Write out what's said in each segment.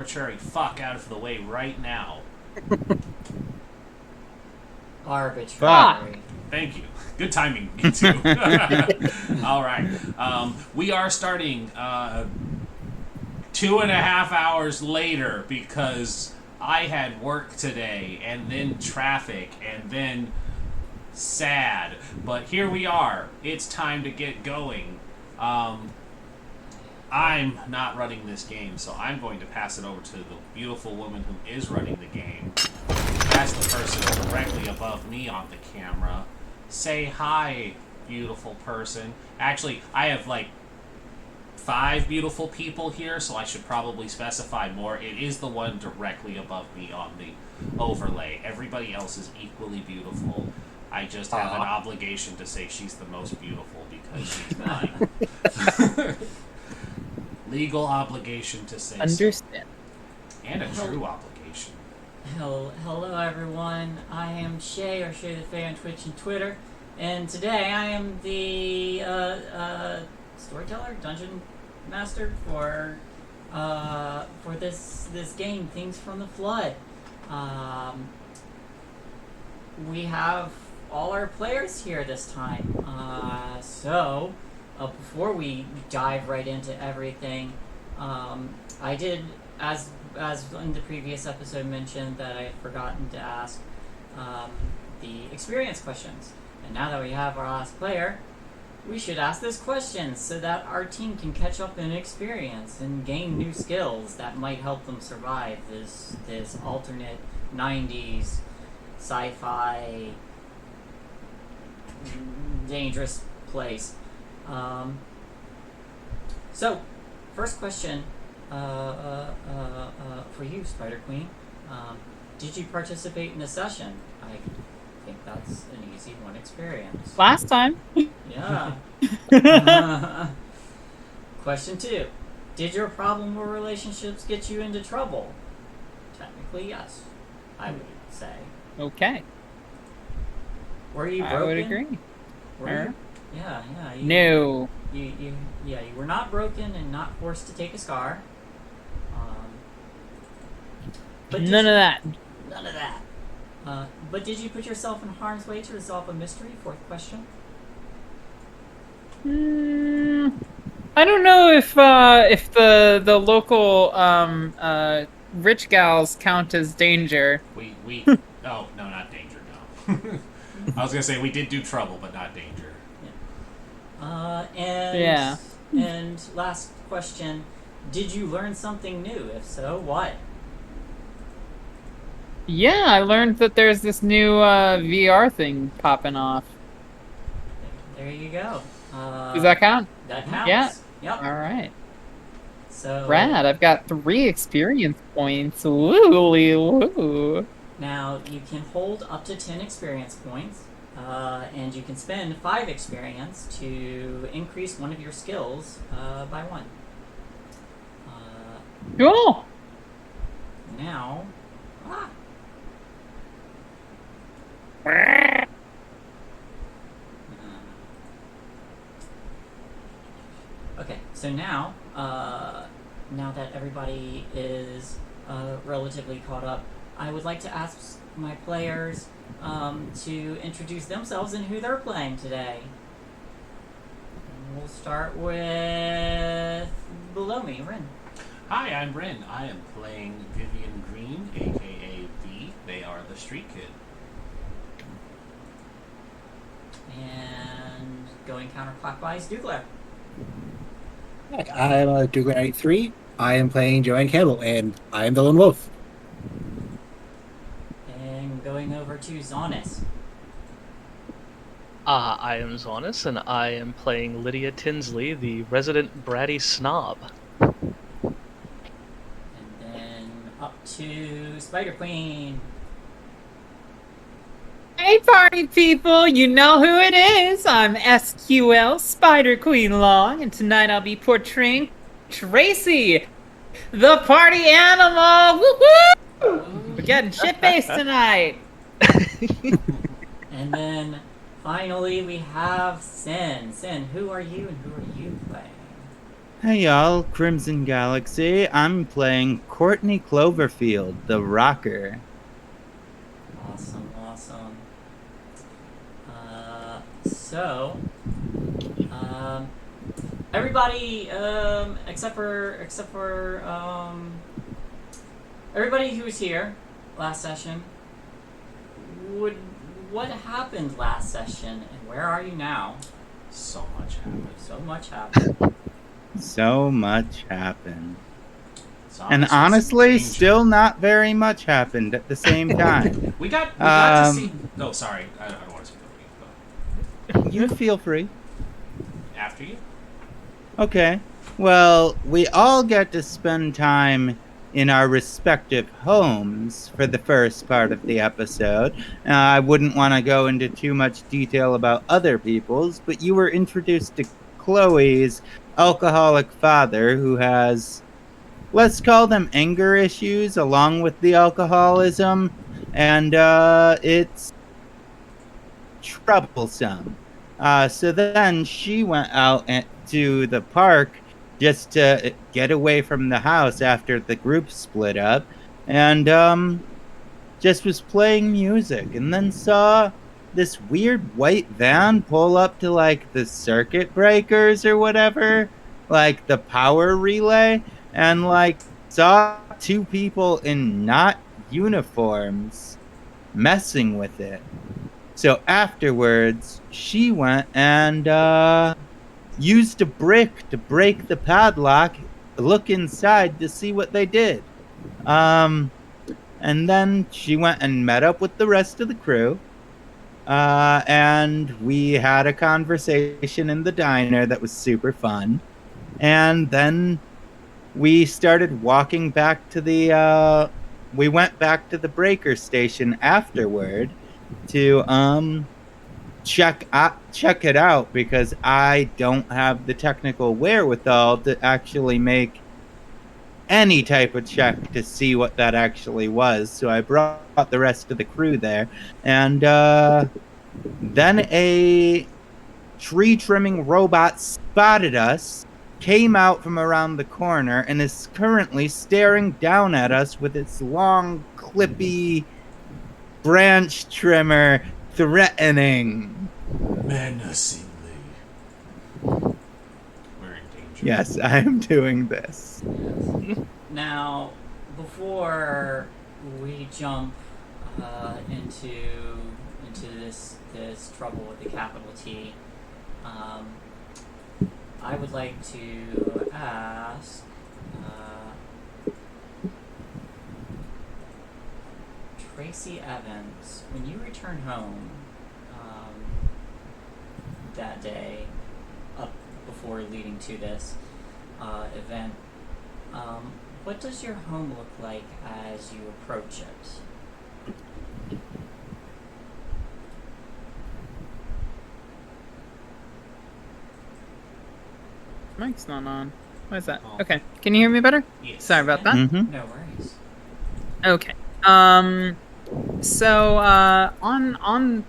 arbitrary fuck out of the way right now. Arbitrary. Thank you. Good timing, you too. All right. We are starting 2.5 hours later because I had work today, and then traffic, and then sad. But here we are. It's time to get going. I'm not running this game, so I'm going to pass it over to the beautiful woman who is running the game. That's the person directly above me on the camera. Say hi, beautiful person. Actually, I have like 5 beautiful people here, so I should probably specify more. It is the one directly above me on the overlay. Everybody else is equally beautiful. I just have an obligation to say she's the most beautiful because she's mine. Legal obligation to say Understand. so. And a true obligation. Hello everyone, I am Shae, or ShaeTheFay on Twitch and Twitter, and today I am the Storyteller, Dungeon Master for this game, Things from the Flood. We have all our players here this time, so before we dive right into everything, I did, as in the previous episode mentioned, that I had forgotten to ask the experience questions. And now that we have our last player, we should ask this question so that our team can catch up in experience and gain new skills that might help them survive this alternate 90s sci-fi dangerous place. So, first question for you, Spider Queen. Did you participate in the session? I think that's an easy one experience. Last time. Yeah. Question 2. Did your problem or relationships get you into trouble? Technically, yes. I would say. Okay. Were you broken? I would agree. Yeah. No. You were not broken and not forced to take a scar. But None of that. None of that. But did you put yourself in harm's way to resolve a mystery? Fourth question. I don't know if the local rich gals count as danger. Oh no, not danger. No. I was gonna say we did do trouble, but not danger. Yeah. And last question: did you learn something new? If so, what? Yeah, I learned that there's this new VR thing popping off. There you go. Does that count? That counts. Yeah. Yep. All right. So Rad. I've got 3 experience points. Woo. Now you can hold up to 10 experience points, and you can spend 5 experience to increase one of your skills by 1. Cool. Now. Okay, so now that everybody is relatively caught up, I would like to ask my players to introduce themselves and who they're playing today. And we'll start with below me, Rin. Hi, I'm Rin. I am playing Vivian Green, aka V. They are the street kid. And going counterclockwise, Doogler. I'm Doogler 93. I am playing Joanne Campbell, and I am the lone wolf. And going over to Zaunis. I am Zaunis, and I am playing Lydia Tinsley, the resident bratty snob. And then up to Spider Queen. Hey, party people! You know who it is. I'm SQL Spider Queen Long, and tonight I'll be portraying Tracy, the party animal. Woo-hoo! We're getting shit-faced tonight. And then finally we have Sin. Sin, who are you and who are you playing? Hey y'all, Crimson Galaxy. I'm playing Courtney Cloverfield, the rocker. Awesome, awesome. So, everybody, except for, everybody who was here last session, what happened last session, and where are you now? So much happened. So much happened. So much happened. Zaunis And was in honestly, danger. still not very much happened at the same time. We got to see. Oh, sorry. I don't want to speak over you. You feel free. Go. After you. Okay. Well, we all get to spend time in our respective homes for the first part of the episode. I wouldn't want to go into too much detail about other people's, but you were introduced to Chloe's alcoholic father who has, let's call them anger issues along with the alcoholism, and it's troublesome. So then she went out to the park just to get away from the house after the group split up, and just was playing music, and then saw this weird white van pull up to like the circuit breakers or whatever, like the power relay, and like saw two people in not uniforms messing with it. So afterwards, she went and used a brick to break the padlock, look inside to see what they did. And then she went and met up with the rest of the crew. And we had a conversation in the diner that was super fun. And then we started walking back to we went back to the breaker station afterward to check it out, because I don't have the technical wherewithal to actually make any type of check to see what that actually was. So I brought the rest of the crew there, and then a tree trimming robot spotted us, came out from around the corner, and is currently staring down at us with its long, clippy branch trimmer, threatening. Menacingly. We're in danger. Yes, I am doing this. Now, before we jump into this trouble with the capital T, I would like to ask Tracy Evans, when you return home that day, up before leading to this event, what does your home look like as you approach it? Mic's not on. Why is that? Oh. Okay. Can you hear me better? Yes. Sorry about that. Mm-hmm. No worries. Okay. So on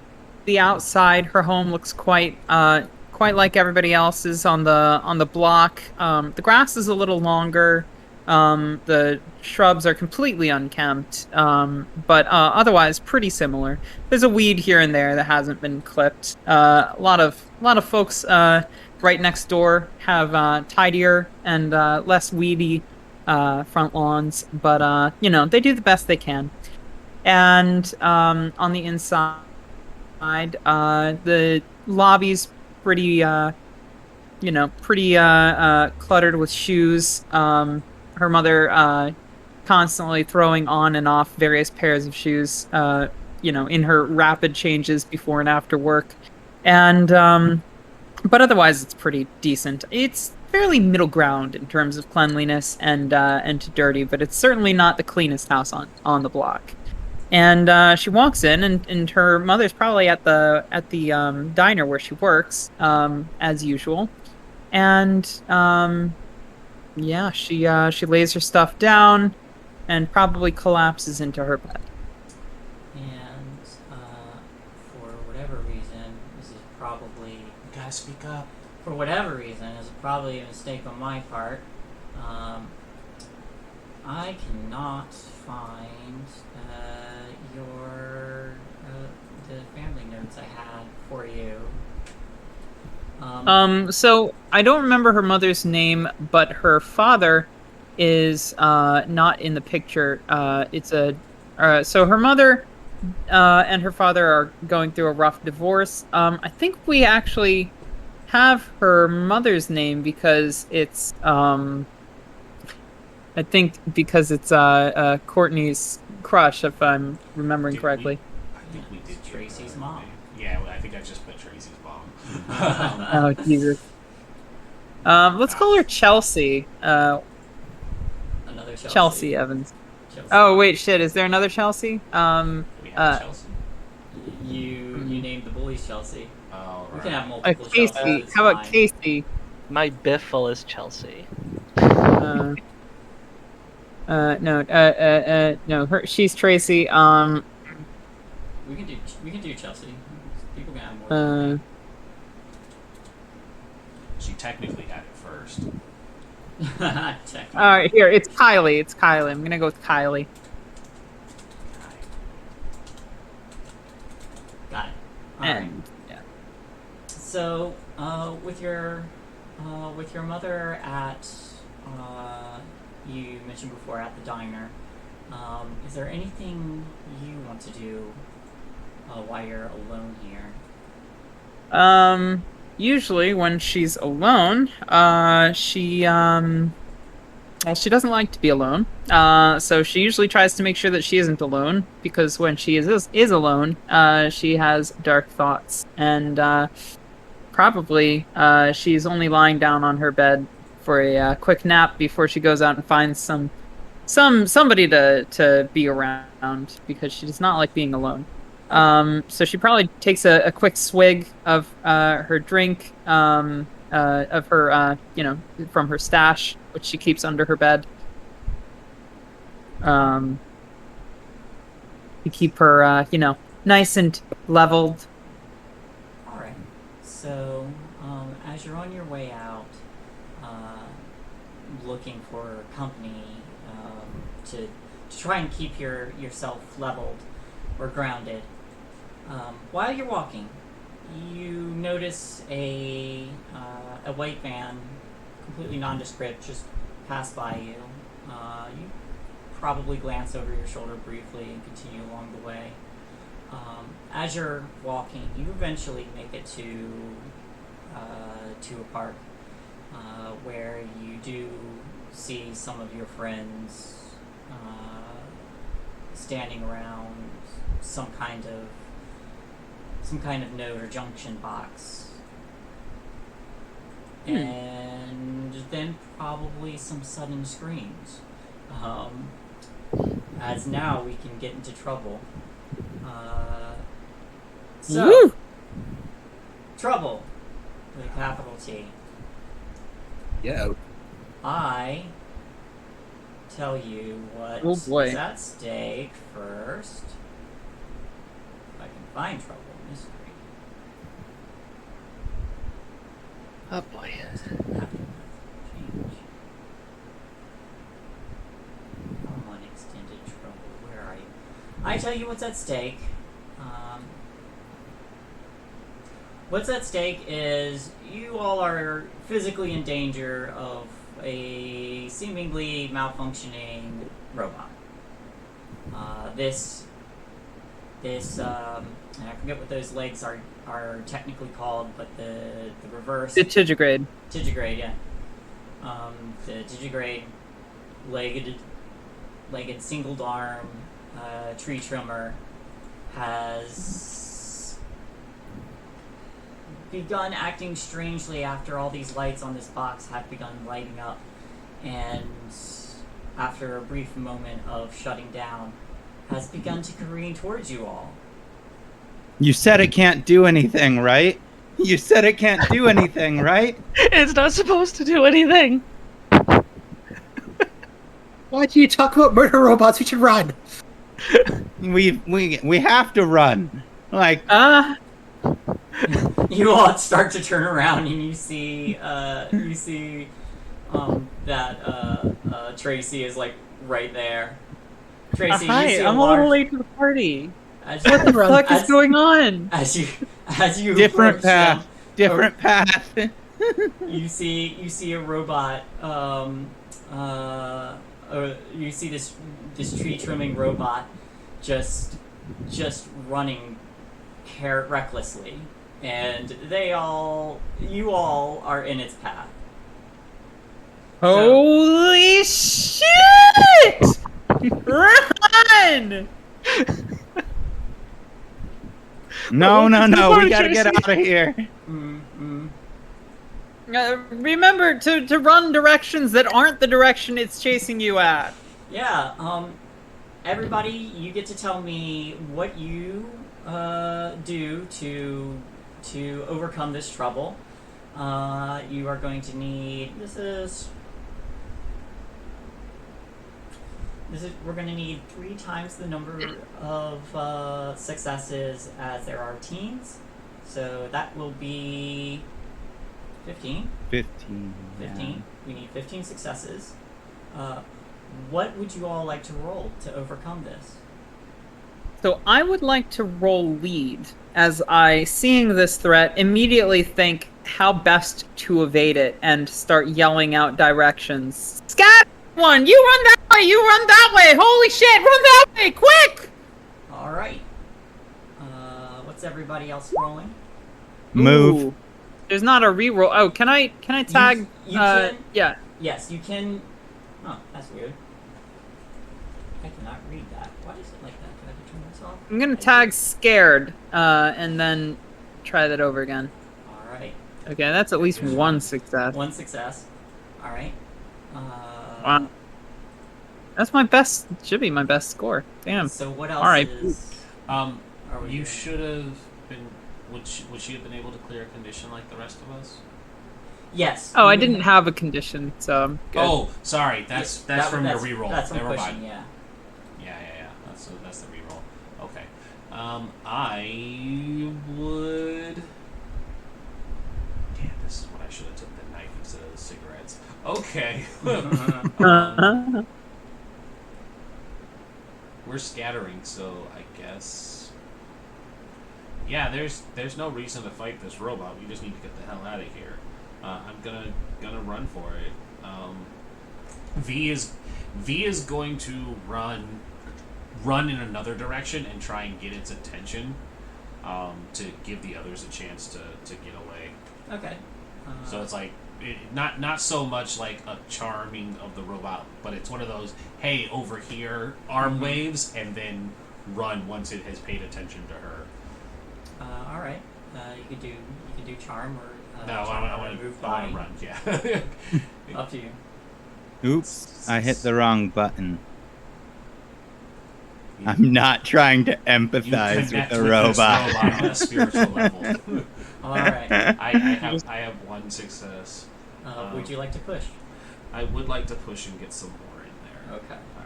the outside, her home looks quite like everybody else's on the block. The grass is a little longer. The shrubs are completely unkempt. But otherwise pretty similar. There's a weed here and there that hasn't been clipped. A lot of folks right next door have tidier and less weedy front lawns, but they do the best they can. And on the inside, the lobby's pretty cluttered with shoes. Her mother constantly throwing on and off various pairs of shoes, in her rapid changes before and after work. And but otherwise, it's pretty decent. It's fairly middle ground in terms of cleanliness and to dirty, but it's certainly not the cleanest house on the block. And she walks in, and her mother's probably at the diner where she works, as usual. And she lays her stuff down and probably collapses into her bed. And for whatever reason, this is probably You gotta speak up. for whatever reason, is probably a mistake on my part. I cannot find the family notes I had for you. So I don't remember her mother's name, but her father is not in the picture. So her mother and her father are going through a rough divorce. I think we actually have her mother's name because it's Courtney's crush, if I'm remembering correctly. I think we did. Tracy's mom. Yeah, I think I just put Tracy's mom. Oh Jesus. Let's call her Chelsea. Another Chelsea. Chelsea Evans. Chelsea. Oh wait, shit. Is there another Chelsea? We have Chelsea. You named the bullies Chelsey. Oh, We right. can have multiple Casey. Chelseas. It's How about fine. Casey? My biffle is Chelsea. No. She's Tracy. We can do Chelsea. People can have more. Than She technically had it first. Technically. All right, here it's Kylie. I'm gonna go with Kylie. Got it. All right. And yeah. So, with your mother at, you mentioned before at the diner, is there anything you want to do while you're alone here? Usually when she's alone, she doesn't like to be alone. So she usually tries to make sure that she isn't alone, because when she is alone, she has dark thoughts, and probably she's only lying down on her bed for a quick nap before she goes out and finds somebody to be around, because she does not like being alone. So she probably takes a quick swig of her drink, of her, from her stash, which she keeps under her bed. To keep her, nice and leveled. All right. So, as you're on your way out, looking for company to try and keep yourself leveled or grounded, while you're walking, you notice a white van, completely nondescript, just pass by you. You probably glance over your shoulder briefly and continue along the way. As you're walking, you eventually make it to a park where you do see some of your friends standing around some kind of note or junction box. And then probably some sudden screams. As now we can get into trouble. Woo! Trouble with a capital T. Yeah. I tell you what Oh, boy. is at stake first. If I can find trouble mystery. Oh boy. Change. Come on, extended trouble. Where are you? I tell you what's at stake. What's at stake is you all are physically in danger of a seemingly malfunctioning robot. This, and I forget what those legs are technically called, but the reverse. The Tigigrade. Tigigrade, yeah. The Tigigrade legged singled arm tree trimmer has begun acting strangely after all these lights on this box have begun lighting up, and after a brief moment of shutting down, has begun to careen towards you all. You said it can't do anything, right? You said it can't do anything, right? It's not supposed to do anything. Why do you talk about murder robots? We should run. We have to run. Like, You all start to turn around and you see that Tracy is like right there. Tracy, Hi, you see I'm a little late to the party. As What the fuck is going on? As you Different approach path. them, Different path. you see a robot. You see this tree trimming robot just running recklessly, and you all are in its path. Holy shit! Run! No, Welcome to the we party, gotta get Tracy. out of here. Remember to run directions that aren't the direction it's chasing you at. Yeah. Everybody, you get to tell me what you do to overcome this trouble. You are going to need we're going to need 3 times the number of successes as there are teams. So that will be 15. 15. 15. Yeah. We need 15 successes. What would you all like to roll to overcome this? So I would like to roll lead, as I, seeing this threat, immediately think how best to evade it and start yelling out directions. Scat! One, you run that way, you run that way! Holy shit, run that way, quick! Alright. What's everybody else rolling? Move. Ooh. There's not a reroll. Oh, can I tag? You can? Yeah. Yes, you can. Oh, that's weird. I cannot read that. Why is it like that? Can I turn this off? I'm gonna tag scared, and then try that over again. Alright. Okay, that's at least one success. 1 success. Alright. Wow. That's my best. Should be my best score. Damn. So what else All right. is... are we You doing? should have been. Would she have been able to clear a condition like the rest of us? Yes. Oh, I you didn't would- have a condition, so I'm good. Oh, sorry. That's from your reroll. That's from Never pushing, mind. yeah. Yeah. That's the reroll. Okay. I would. Damn, this is what I should have took the knife instead of the cigarettes. Okay. We're scattering, so I guess. Yeah, there's no reason to fight this robot. We just need to get the hell out of here. I'm gonna run for it. V is going to run in another direction and try and get its attention, to give the others a chance to get away. Okay. So it's like not so much like a charming of the robot, but it's one of those, hey, over here, arm waves, and then run once it has paid attention to her. All right. You could do charm or No, charm I or want move to body. run. Yeah. Up to you. Oops, I hit the wrong button. I'm not trying to You empathize with connect the with this robot. robot on a spiritual level. All right. I have 1 success. Would you like to push? I would like to push and get some more in there. Okay. All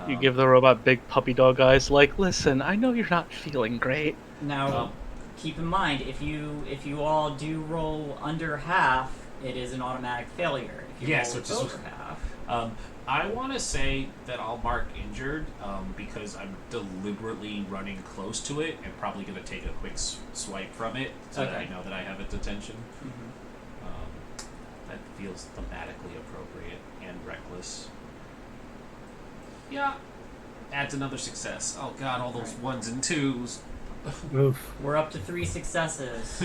right. You give the robot big puppy dog eyes, like, listen, I know you're not feeling great. Now, keep in mind, if you all do roll under half, it is an automatic failure. If you Yes, roll which is over half. I want to say that I'll mark injured, because I'm deliberately running close to it and probably going to take a quick swipe from it so that I Okay. know that I have its attention. Mm-hmm. That feels thematically appropriate and reckless. Yeah. Adds another success. Oh god, all those 1s and 2s. Oof. We're up to 3 successes.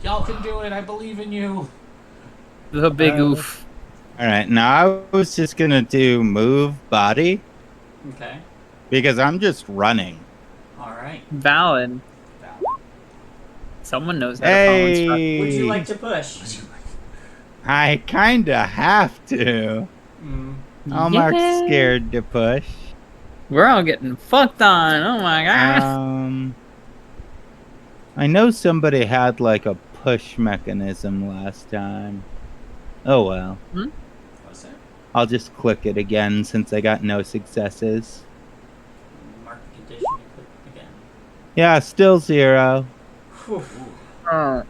Y'all can do it. I believe in you. The big oof. Alright, now I was just gonna do move body Okay. because I'm just running. All right. Valid. Someone knows how to follow instructions. Hey! Would you like to push? I kinda have to. I'll mark Yeah. scared to push. We're all getting fucked on. Oh my god. I know somebody had like a push mechanism last time. Oh well. What's that? I'll just click it again since I got no successes. Mark the condition and click again. Yeah, still 0. Whew. Oh.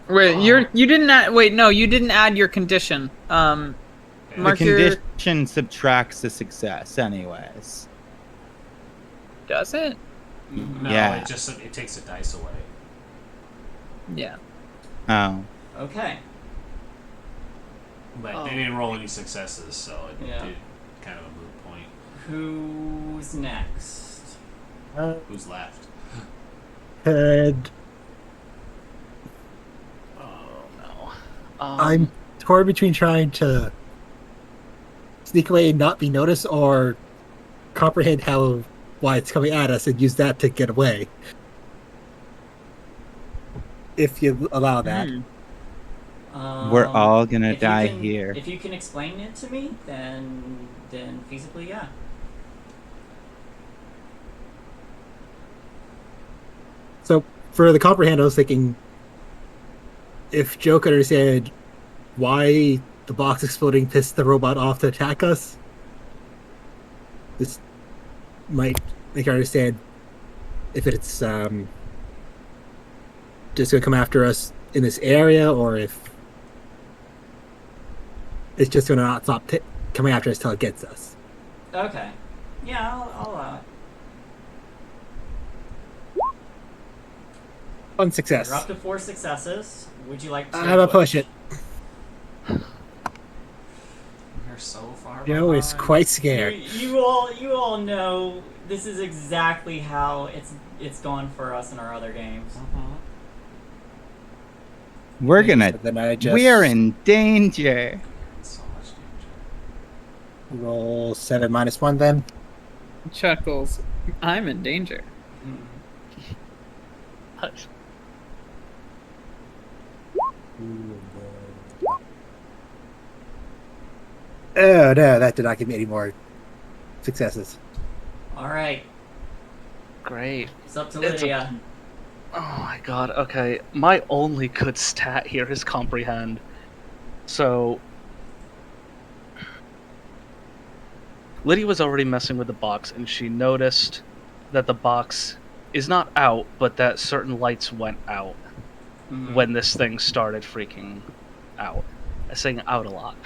Wait, you didn't add. Wait, no, you didn't add your condition. The Mark your. condition subtracts the success, anyways. Does it? No, Yeah. it takes the dice away. Yeah. Oh. Okay. But they didn't roll any successes, so it Yeah. did kind of a moot point. Who's next? Who's left? And Oh no. I'm torn between trying to sneak away and not be noticed, or comprehend why it's coming at us and use that to get away. If you allow that. We're all gonna if you die can- here. If you can explain it to me, then feasibly, yeah. So for the comprehend, I was thinking if Joe could understand why the box exploding pissed the robot off to attack us, this might make her understand if it's just going to come after us in this area, or if it's just going to not stop coming after us till it gets us. Okay. Yeah, I'll allow it. One success. You're up to 4 successes. Would you like to? I'm going to push it. You're so far Joe is behind. quite scared. You all know this is exactly how it's gone for us in our other games. We're gonna. So then I just We're in danger. So much danger. roll 7 minus 1 then. Chuckles. I'm in danger. Hush. Oh no, that did not give me any more successes. All right, Great. it's up to It's a- Lydia. Oh my god, okay. My only good stat here is comprehend. So Lydia was already messing with the box and she noticed that the box is not out, but that certain lights went out Mhm. when this thing started freaking out. I'm saying out a lot.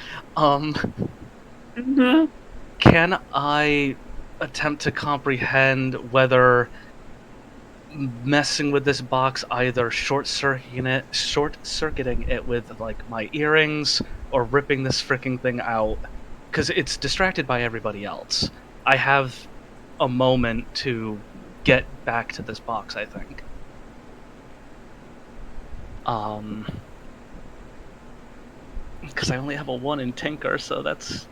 Can I attempt to comprehend whether messing with this box either short-circuiting it with like my earrings or ripping this freaking thing out, because it's distracted by everybody else. I have a moment to get back to this box, I think. Because I only have a 1 in Tinker, so that's...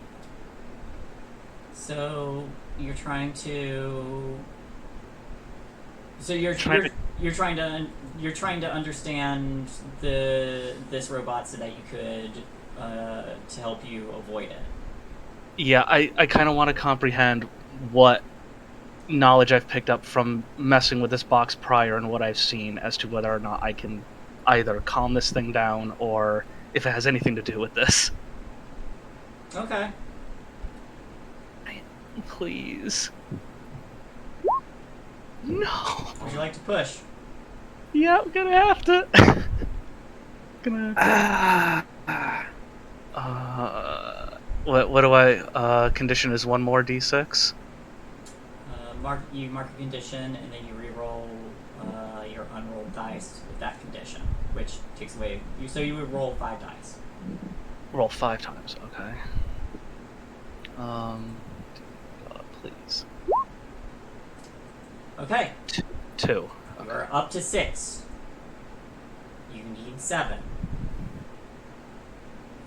So you're trying to. So you're Trying trying to understand this robot so that you could to help you avoid it. Yeah, I kind of want to comprehend what knowledge I've picked up from messing with this box prior and what I've seen as to whether or not I can either calm this thing down or if it has anything to do with this. Okay. Please. No. Would you like to push? Yeah, I'm gonna have to. Gonna have to. What do I condition is 1 more d6? Mark a condition and then you re-roll your unrolled dice with that condition, which takes away so you would roll 5 dice. Roll 5 times, okay. God, please. Okay. 2. You're up to 6. You need 7.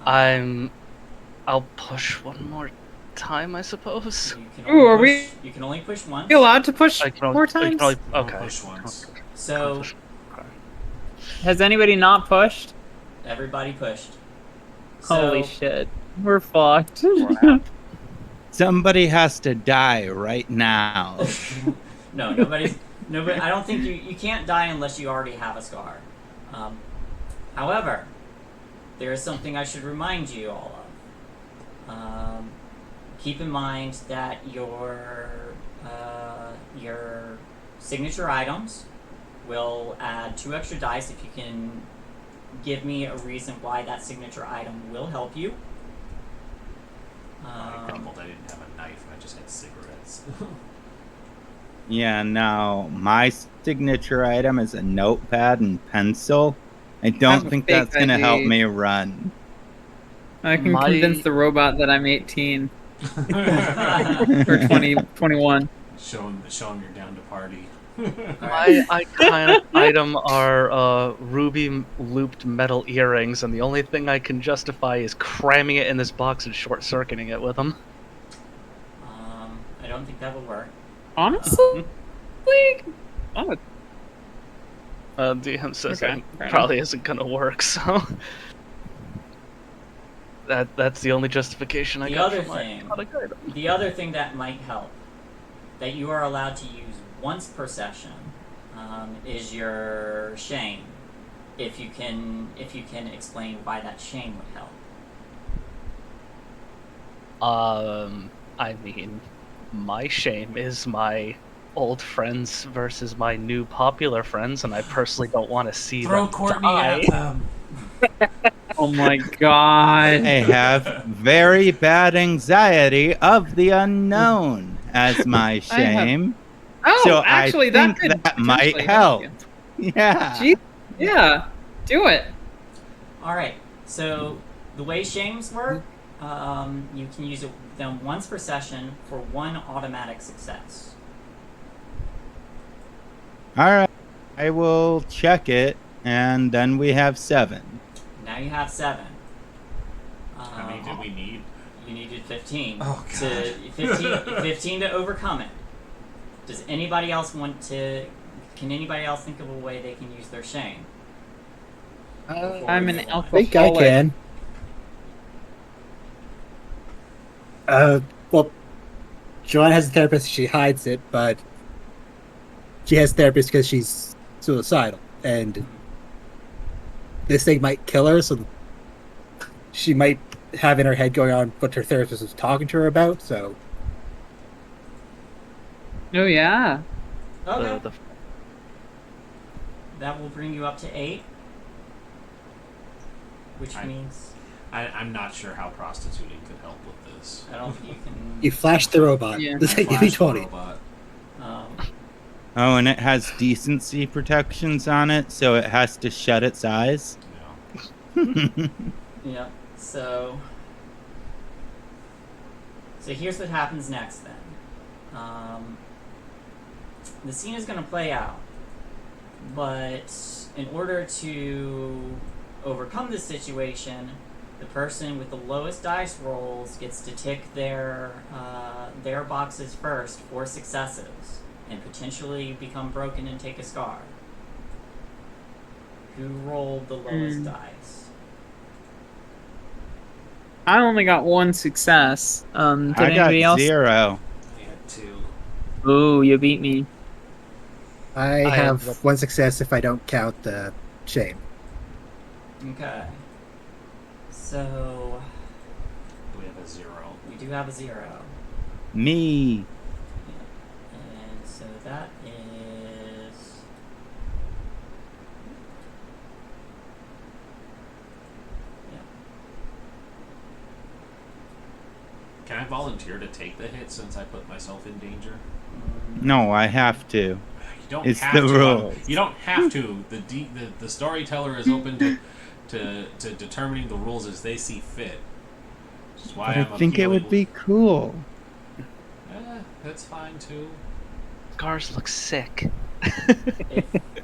I'll push 1 more time, I suppose. You can Ooh, only are push, we- you can only push once. You allowed to push I can only, more I can times? only, I'll okay. push once. So Okay. Has anybody not pushed? everybody pushed. Holy So- shit. We're fucked. Somebody has to die right now. No, nobody. I don't think you can't die unless you already have a scar. However, there is something I should remind you all of. Keep in mind that your signature items will add 2 extra dice if you can give me a reason why that signature item will help you. I grumbled I didn't have a knife. I just had cigarettes. Yeah, now my signature item is a notepad and pencil. I have don't a think fake that's going to help ID. me run. I can My- convince the robot that I'm 18 or 20, 21. Show him you're down to party. My iconic item are ruby looped metal earrings, and the only thing I can justify is cramming it in this box and short-circuiting it with them. I don't think that will work. Honestly, oh, DM says Okay, it fair probably isn't gonna work, so that's the only justification I The got other for my thing- iconic item. The other thing that might help, that you are allowed to use once per session, is your shame. If you can explain why that shame would help. I mean, my shame is my old friends versus my new popular friends, and I personally don't want to see Throw them Courtney die. at them. oh my god. I have very bad anxiety of the unknown as my shame. Oh, So actually, I think that could that might potentially help. you. Yeah. Gee, yeah, do it. Alright, so the way shames work, you can use them once per session for 1 automatic success. All right. I will check it, and then we have 7. Now you have 7. How many did we need? You needed 15. Oh, God. To 15 to overcome it. Does anybody else want to... Can anybody else think of a way they can use their shame? I'm an I alcoholic. think I can. Well, Joanne has a therapist. She hides it, but she has a therapist because she's suicidal, and this thing might kill her. So she might have in her head going on what her therapist was talking to her about. So Oh yeah. Okay. The That will bring you up to 8. Which I- means... I'm not sure how prostituting could help with this. I don't think you can... you flash the robot. Yeah. Give me Flash the 20. robot. Oh, and it has decency protections on it, so it has to shut its eyes. Yeah. Yep. So here's what happens next then. The scene is going to play out, but in order to overcome this situation, the person with the lowest dice rolls gets to tick their boxes first for successes and potentially become broken and take a scar. Who rolled the lowest dice? I only got 1 success. Did I got anybody else? 0. I had 2. Ooh, you beat me. I have have 1 success if I don't count the shame. Okay. So We have a 0. we do have a 0. Me. And so that is... Yeah. Can I volunteer to take the hit since I put myself in danger? No, I have to. You don't It's have the to. rules. You don't have to. The storyteller is open to determining the rules as they see fit. Which is why But I'm I think it would appealing- be cool. That's fine too. scars look sick.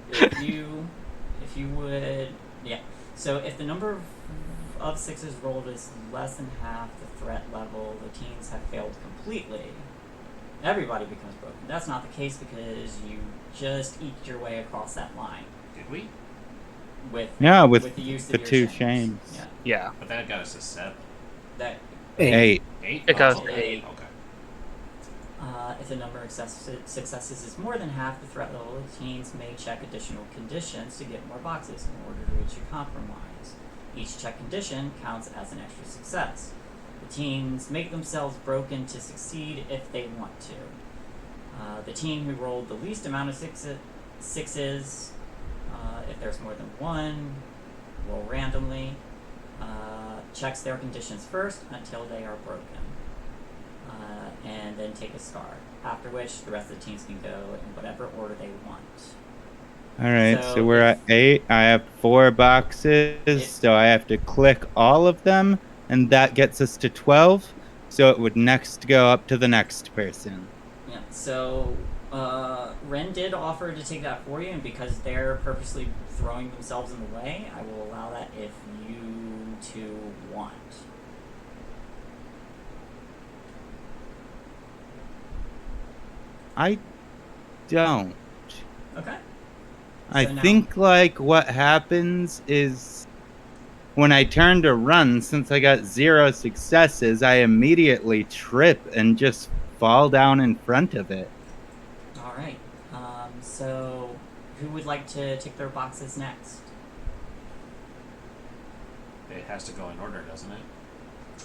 if you would... Yeah. So if the number of 6s rolled is less than half the threat level, the teens have failed completely. Everybody becomes broken. That's not the case because you just eked your way across that line Did we? With the use the of 2 your shames. Yeah. Yeah. But that got us to 7. That 8. 8. It got us Oh, to 8. Okay. if the number of successes is more than half the threat level, the teens may check additional conditions to get more boxes in order to reach your compromise. Each check condition counts as an extra success. The teens make themselves broken to succeed if they want to. The team who rolled the least amount of sixes. If there's more than one, roll randomly. Checks their conditions first until they are broken. And then take a scar. After which, the rest of the teams can go in whatever order they want. Alright, So so we're at 8. I have 4 boxes, so I have to click all of them, and that gets us to 12. So it would next go up to the next person. Yeah, so Ren did offer to take that for you, and because they're purposely throwing themselves in the way, I will allow that if you two want. I don't. Okay. I So now- think like what happens is when I turn to run, since I got 0 successes, I immediately trip and just fall down in front of it. All right. So who would like to tick their boxes next? It has to go in order, doesn't it?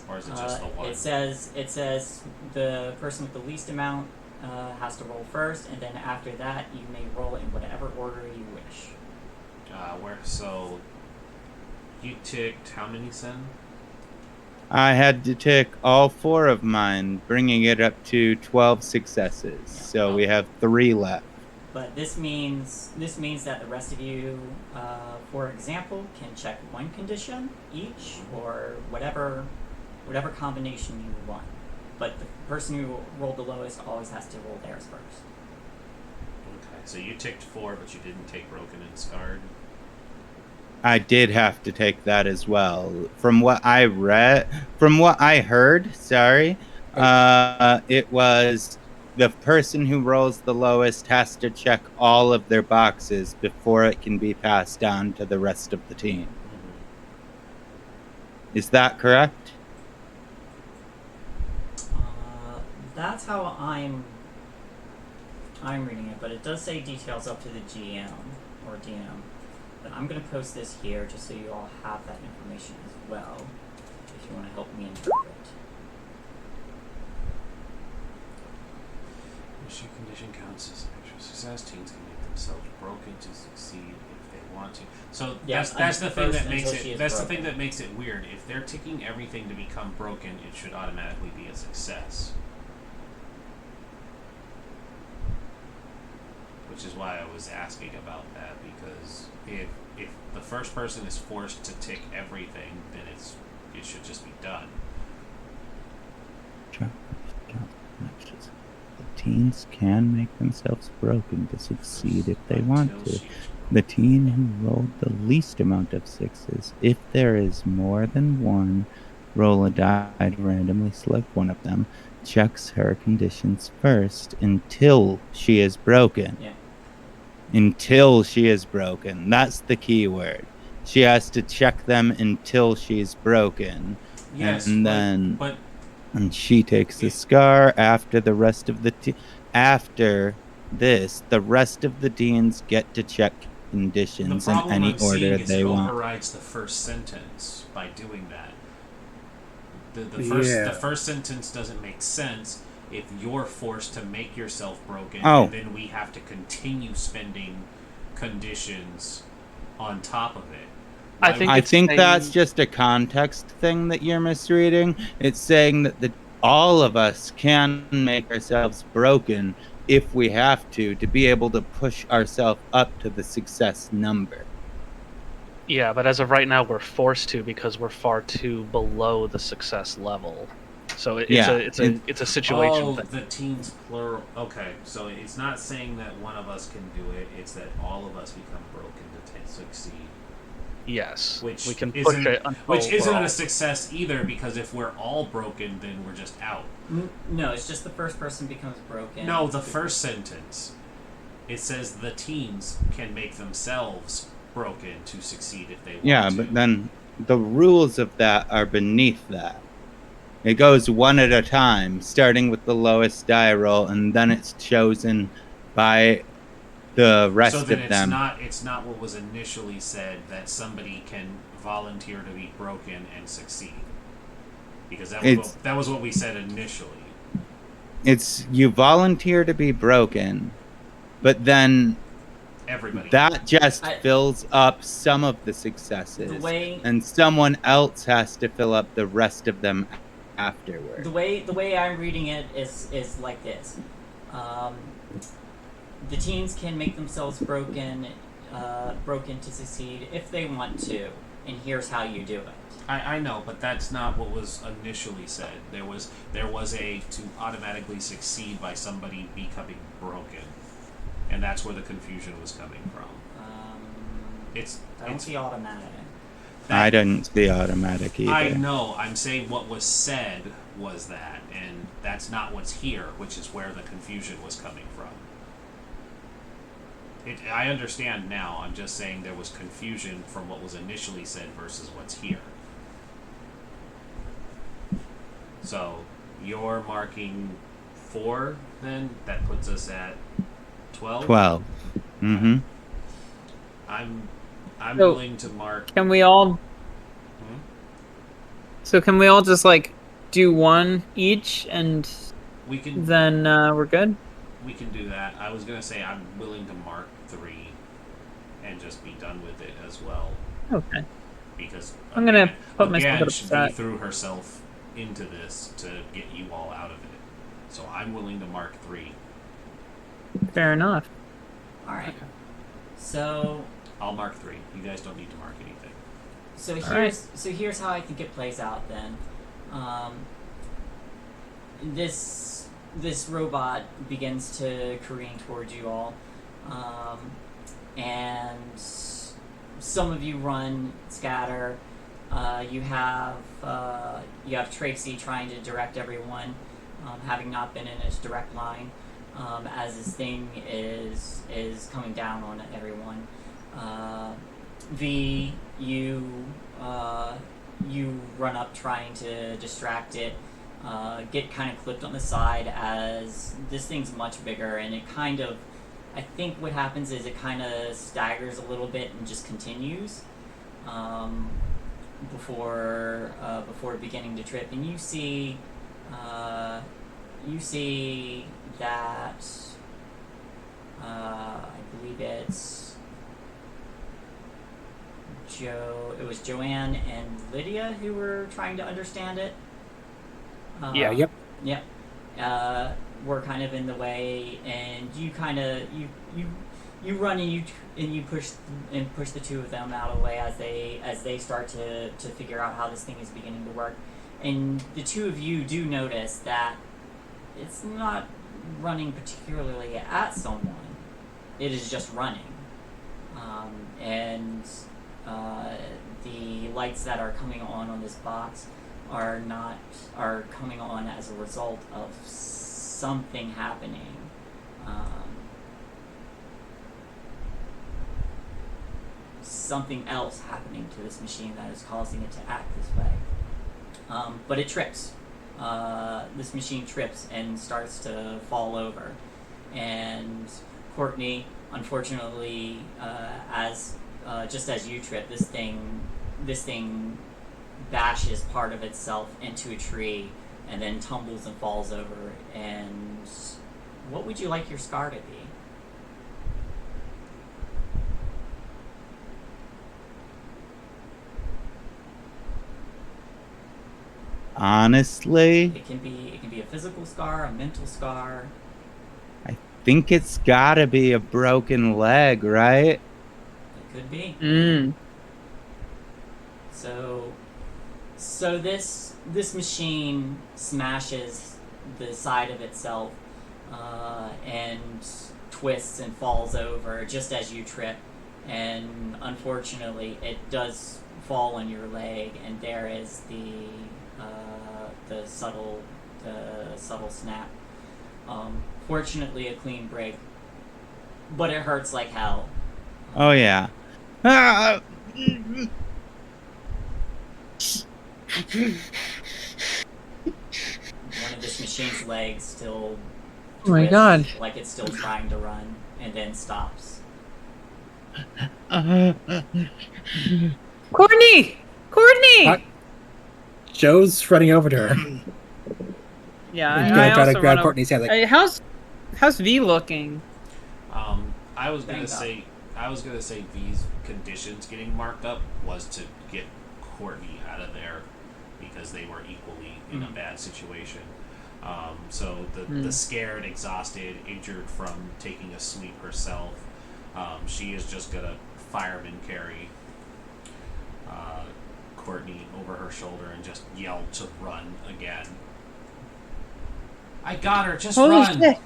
Or is it just the one? It says the person with the least amount has to roll first, and then after that, you may roll in whatever order you wish. So you ticked how many, Sen? I had to tick all 4 of mine, bringing it up to 12 successes. Yeah. So we have 3 left. But this means that the rest of you, for example, can check one condition each, or whatever combination you want. But the person who rolled the lowest always has to roll theirs first. Okay, so you ticked 4, but you didn't take broken and scarred. I did have to take that as well. From what I heard, it was the person who rolls the lowest has to check all of their boxes before it can be passed down to the rest of the team. Mm-hmm. Is that correct? That's how I'm reading it, but it does say details up to the GM or DM. But I'm going to post this here just so you all have that information as well, if you want to help me interpret. Issue condition counts as extra success. Teams can make themselves broken to succeed if they want to. So Yeah, that's the thing that first makes until she it. is That's the broken. thing that makes it weird. If they're ticking everything to become broken, it should automatically be a success. Which is why I was asking about that, because if the first person is forced to tick everything, then it should just be done. The teams can make themselves broken to succeed if they want Until to. she's The team who rolled the least amount of 6s, if there is more than one, roll a die to randomly select one of them, checks her conditions first until she is broken. Yeah. Until she is broken. That's the key word. She has to check them until she's broken. Yes, and then but and she takes the scar after the rest of the after this, the rest of the deans get to check conditions the in problem any I'm seeing order is they it want. overrides the first sentence by doing that. The Yeah. first sentence doesn't make sense if you're forced to make yourself broken, Oh. and then we have to continue spending conditions on top of it. I Why- think I it's think saying- that's just a context thing that you're misreading. It's saying that all of us can make ourselves broken if we have to be able to push ourselves up to the success number. Yeah, but as of right now, we're forced to because we're far too below the success level. So it's Yeah, a situation Oh, thing. the teens plural. Okay, so it's not saying that one of us can do it. It's that all of us become broken to succeed. Yes, Which we can push isn't, it until which we're isn't all- a success either, because if we're all broken, then we're just out. No, it's just the first person becomes broken. No, the first sentence. It says the teens can make themselves broken to succeed if they want Yeah, to. but then the rules of that are beneath that. It goes one at a time, starting with the lowest die roll, and then it's chosen by the rest so then of them. it's not what was initially said, that somebody can volunteer to be broken and succeed. Because that was what we said initially. It's you volunteer to be broken, but then Everybody. That just I- fills up some of the successes, The way and someone else has to fill up the rest of them afterward. the way I'm reading it is like this. The teens can make themselves broken to succeed if they want to, and here's how you do it. I know, but that's not what was initially said. There was a to automatically succeed by somebody becoming broken, and that's where the confusion was coming from. I don't see automatic. I didn't see automatic either. I know. I'm saying what was said was that, and that's not what's here, which is where the confusion was coming from. I understand now. I'm just saying there was confusion from what was initially said versus what's here. So you're marking 4, then that puts us at 12. 12. Mm-hmm. I'm So- willing to mark. Can we all? So can we all just like do one each, and We can then we're good? we can do that. I was gonna say I'm willing to mark 3, and just be done with it as well, Okay. because I'm gonna again- put myself again, up she to that. threw herself into this to get you all out of it. So I'm willing to mark 3. Fair enough. All right. So I'll mark 3. You guys don't need to mark anything. right. Here's how I think it plays out then. This robot begins to careen towards you all, and some of you run, scatter. You have Tracy trying to direct everyone, having not been in his direct line, as this thing is coming down on everyone. V, you run up trying to distract it, get kind of clipped on the side as this thing's much bigger, and it kind of, I think what happens is it kind of staggers a little bit and just continues before beginning to trip. And you see that I believe it was Joanne and Lydia who were trying to understand it. Yep. Yep. Were kind of in the way, and you kind of you run and you push the two of them out of the way as they start to figure out how this thing is beginning to work. And the two of you do notice that it's not running particularly at someone. It is just running, and the lights that are coming on this box are coming on as a result of something happening. Something else happening to this machine that is causing it to act this way. But it trips. This machine trips and starts to fall over. And Courtney, unfortunately, just as you trip, this thing bashes part of itself into a tree and then tumbles and falls over. And what would you like your scar to be? Honestly, It can be a physical scar, a mental scar. I think it's gotta be a broken leg, right? It could be. So this machine smashes the side of itself and twists and falls over just as you trip, and unfortunately it does fall on your leg, and there is the subtle snap. Fortunately a clean break, but it hurts like hell. Oh yeah. Ah! One of this machine's legs still Oh my twists God. like it's still trying to run, and then stops. Courtney! Courtney! Joe's running over to her. Yeah, He's I gonna try also to grab run Courtney's hand. Like, Hey, how's V looking? I was gonna Banged up. say I was gonna say V's conditions getting marked up was to get Courtney out of there because they were equally in a bad situation. So the scared, exhausted, injured from taking a sweep herself, she is just gonna fireman carry Courtney over her shoulder and just yell to run again. I got her, just Holy run! shit.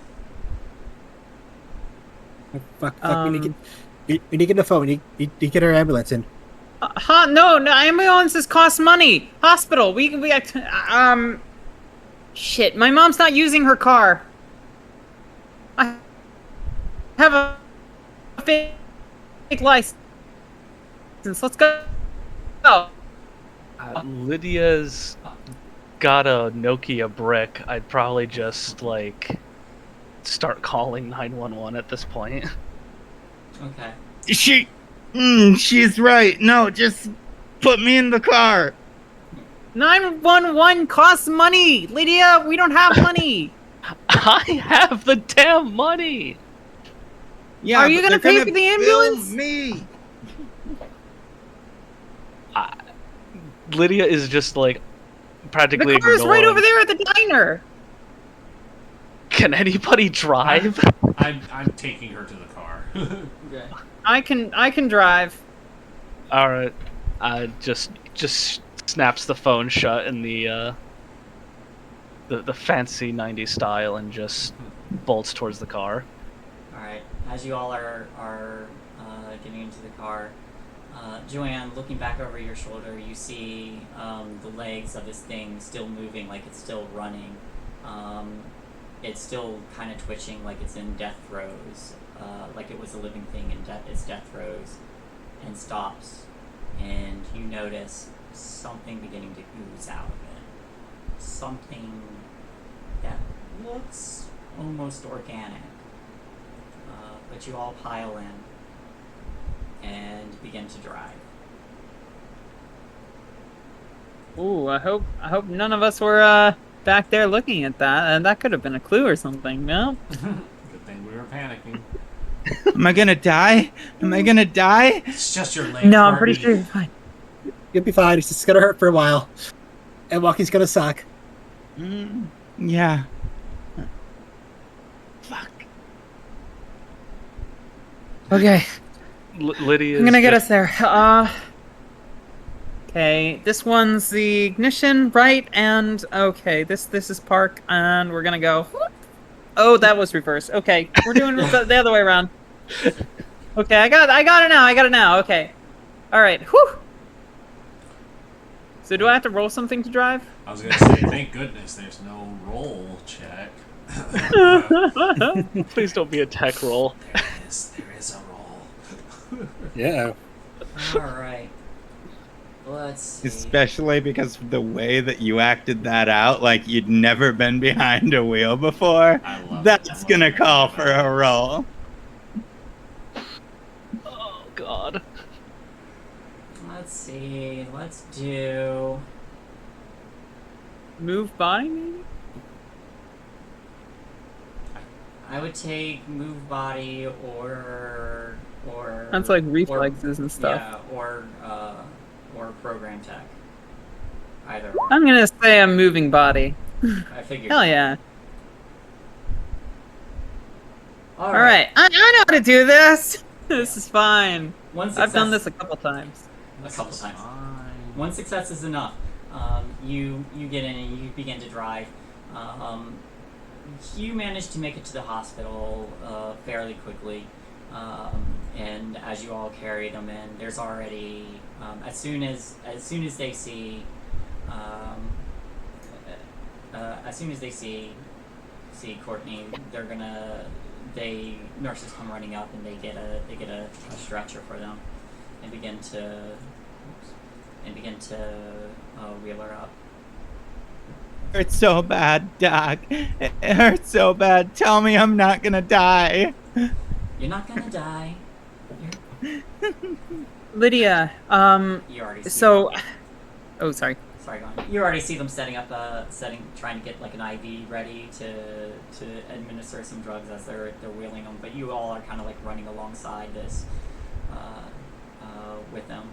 Fuck, we need to get the phone. We need to get our ambulance in. No, ambulances cost money. Hospital, shit, my mom's not using her car. I have a fake license. Let's go. Lydia's got a Nokia brick. I'd probably just, like, start calling 911 at this point. Okay. She's right. No, just put me in the car. 911 costs money, Lydia. We don't have money. I have the damn money! Yeah, Are you but gonna they're pay for the bill ambulance? Me. Lydia is just, like, practically The car's ignoring. right over there at the diner. Can anybody drive? I'm taking her to the car. Okay. I can drive. Alright. Just snaps the phone shut in the fancy 90s style and just bolts towards the car. Alright. As you all are getting into the car, Joanne, looking back over your shoulder, you see the legs of this thing still moving, like it's still running. It's still kind of twitching, like it's in death throes, like it was a living thing in its death throes, and stops. And you notice something beginning to ooze out of it. Something that looks almost organic. But you all pile in and begin to drive. Ooh, I hope none of us were back there looking at that. That could have been a clue or something. No. Good thing we were panicking. Am I gonna die? Am I gonna die? It's just your leg. No, I'm pretty Courtney. sure you're fine. You'll be fine. It's just gonna hurt for a while, and walking's gonna suck. Yeah. Fuck. Okay, Lydia. I'm gonna get us there. Okay, this one's the ignition, right? And okay, this is park, and we're gonna go. Oh, that was reverse. Okay, we're doing the other way around. Okay, I got it now. Okay, all right. Whew. So do I have to roll something to drive? I was gonna say, thank goodness there's no roll check. Please don't be a tech roll. There is a roll. Yeah. Alright. Let's see. Especially because of the way that you acted that out, like you'd never been behind a wheel before. I love That's it. gonna call for a roll. Oh, God. Let's see. Let's do. Move body, maybe? I would take move body or That's like reflexes and stuff. Yeah, or program tech. Either or. I'm gonna say I'm moving body. I figured. Hell yeah. All Alright, I know how to do this! This is fine. One I've done success- this a couple times. a couple times. Fine. One success is enough. You get in and you begin to drive. You manage to make it to the hospital fairly quickly, and as you all carry them in, there's already as soon as they see Courtney, nurses come running up and they get a stretcher for them and begin to wheel her up. It hurts so bad, Doc. It hurts so bad. Tell me I'm not gonna die. You're not gonna die. Lydia, You already see so... them. Oh, sorry. Sorry, go on. You already see them trying to get like an IV ready to administer some drugs as they're wheeling them. But you all are kind of like running alongside this. with them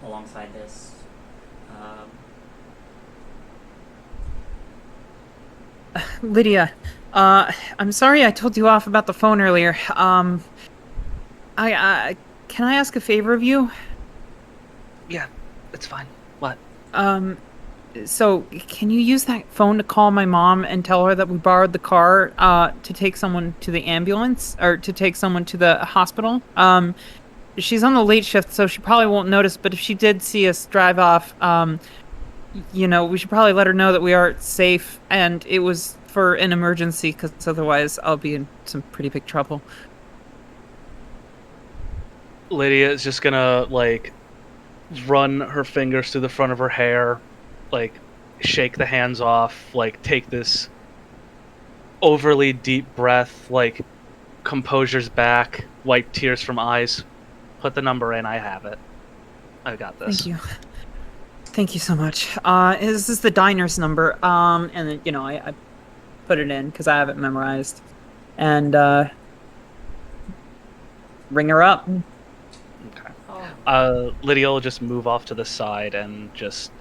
alongside this. Lydia, I'm sorry I told you off about the phone earlier. Can I ask a favor of you? Yeah, it's fine. What? So can you use that phone to call my mom and tell her that we borrowed the car, to take someone to the ambulance, or to take someone to the hospital? She's on the late shift, so she probably won't notice, but if she did see us drive off, we should probably let her know that we are safe, and it was for an emergency, because otherwise I'll be in some pretty big trouble. Lydia is just gonna, like, run her fingers through the front of her hair, like, shake the hands off, like, take this overly deep breath, like, composure's back, wipe tears from eyes, put the number in, I have it. I got this. Thank you. Thank you so much. This is the diner's number, and then, I put it in, because I have it memorized, and, ring her up. Okay. Lydia will just move off to the side and just,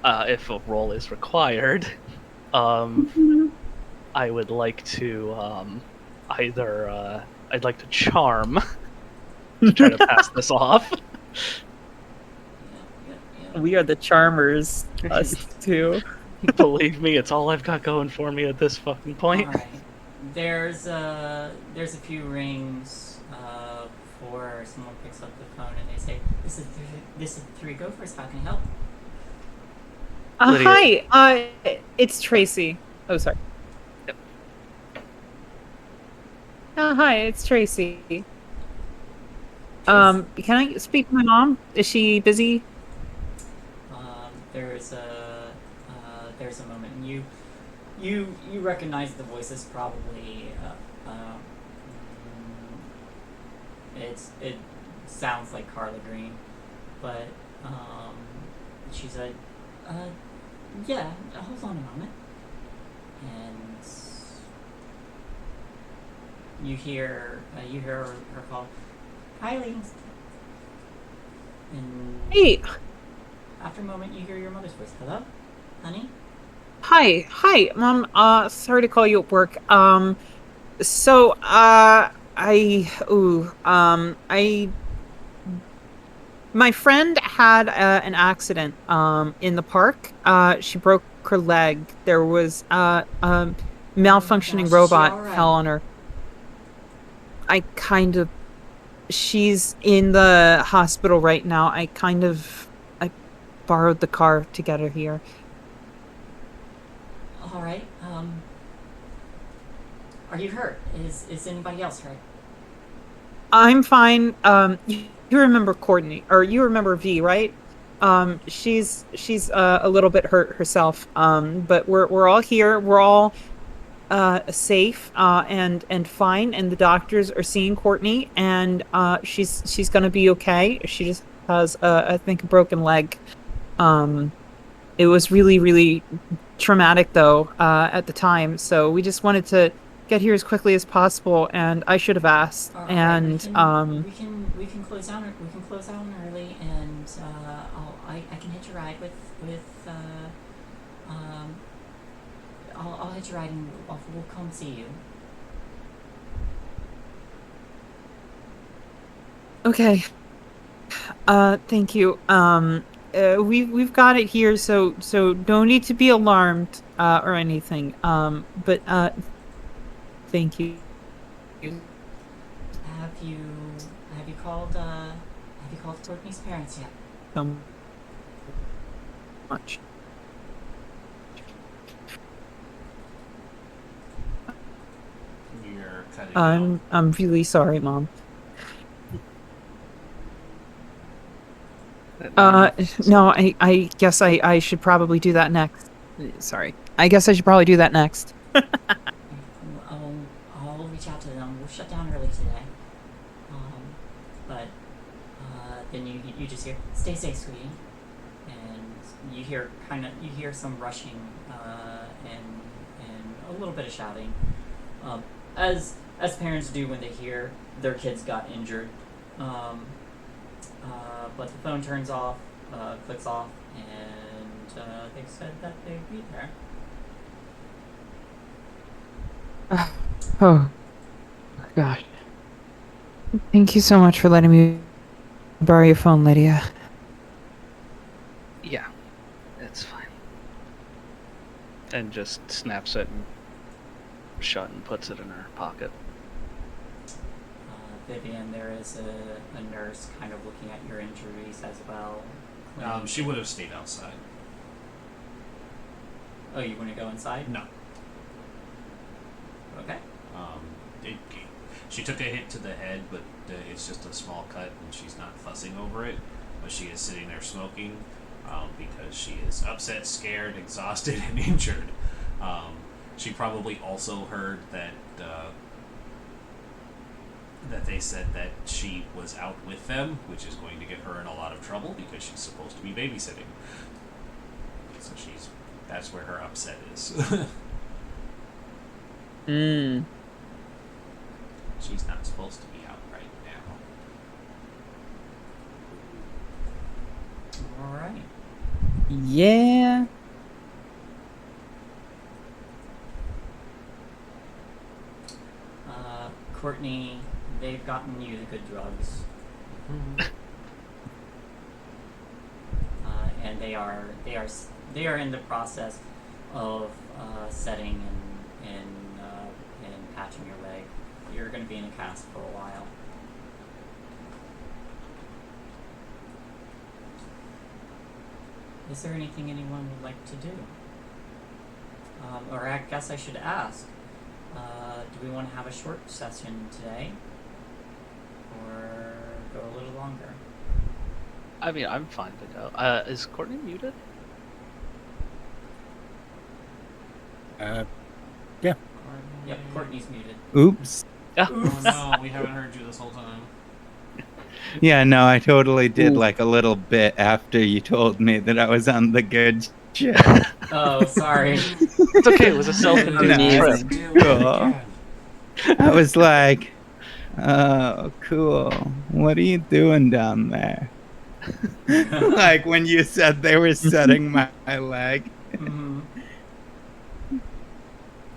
if a roll is required, I would like to, I'd like to charm to try to pass this off. We are the charmers, us two. Believe me, it's all I've got going for me at this fucking point. All right. There's a few rings before someone picks up the phone and they say, "This is Three Gophers. How can I help?" Hi. It's Tracy. Oh, sorry. Yep. Hi, it's Tracy. Can I speak to my mom? Is she busy? There's a moment, and you recognize the voice as probably it sounds like Carla Green, but she's like, yeah, hold on a moment, and you hear her call, Kylie, and Hey. after a moment you hear your mother's voice. Hello, honey? Hi, Mom. Sorry to call you at work. My friend had an accident in the park. She broke her leg. There was a malfunctioning gosh, robot is she all right? fell on her. She's in the hospital right now. I borrowed the car to get her here. All right. Are you hurt? Is anybody else hurt? I'm fine. You remember Courtney, or you remember V, right? She's a little bit hurt herself. But we're all here. We're all safe and fine, and the doctors are seeing Courtney, and she's gonna be okay. She just has I think a broken leg. It was really, really traumatic though at the time, so we just wanted to get here as quickly as possible, and I should have asked. All right, And we can close down. We can close down early, and I can hitch a ride with I'll hitch a ride and we'll come see you. okay. Thank you. We've got it here, so no need to be alarmed or anything. But thank you. Have you called Courtney's parents yet? So much. You're cutting out. I'm really sorry, Mom. No, I guess I should probably do that next. Sorry. I guess I should probably do that next. I'll reach out to them. We'll shut down early today. But then you just hear, "Stay safe, sweetie," and you hear some rushing and a little bit of shouting, as parents do when they hear their kids got injured. But the phone turns off, clicks off, and they said that they'd be there. Oh, gosh. Thank you so much for letting me borrow your phone, Lydia. Yeah, it's fine. And just snaps it and shut and puts it in her pocket. Vivian, there is a nurse kind of looking at your injuries as well. She would have stayed outside. Oh, you want to go inside? No. Okay. She took a hit to the head, but it's just a small cut, and she's not fussing over it. But she is sitting there smoking because she is upset, scared, exhausted, and injured. She probably also heard that that they said that she was out with them, which is going to get her in a lot of trouble because she's supposed to be babysitting. So that's where her upset is. She's not supposed to be out right now. Alright. Yeah. Courtney, they've gotten you the good drugs. And they are in the process of setting and patching your leg. You're going to be in a cast for a while. Is there anything anyone would like to do? Or I guess I should ask, do we want to have a short session today? Or go a little longer? I mean, I'm fine to go. Is Courtney muted? Yeah. Yep, Courtney's muted. Oops. Oh no, we haven't heard you this whole time. Yeah, no, I totally did like a little bit after you told me that I was on the good shit. Oh, sorry. It's okay, it was a self-induced trip. Cool. I was like, oh, cool. What are you doing down there? Like when you said they were setting my leg. Mm-hmm.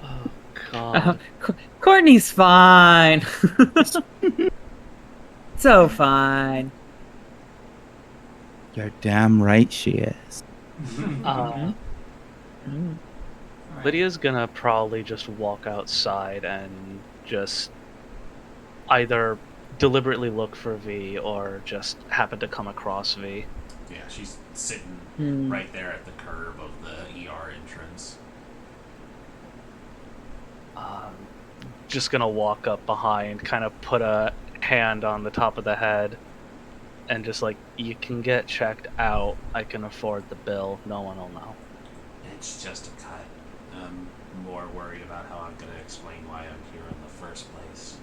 Oh, God. Courtney's fine. So fine. You're damn right she is. Lydia's gonna probably just walk outside and just either deliberately look for V or just happen to come across V. Yeah, she's sitting right there at the curb of the ER entrance. Just gonna walk up behind, kind of put a hand on the top of the head, and just like, you can get checked out. I can afford the bill. No one will know. It's just a cut. I'm more worried about how I'm going to explain why I'm here in the first place.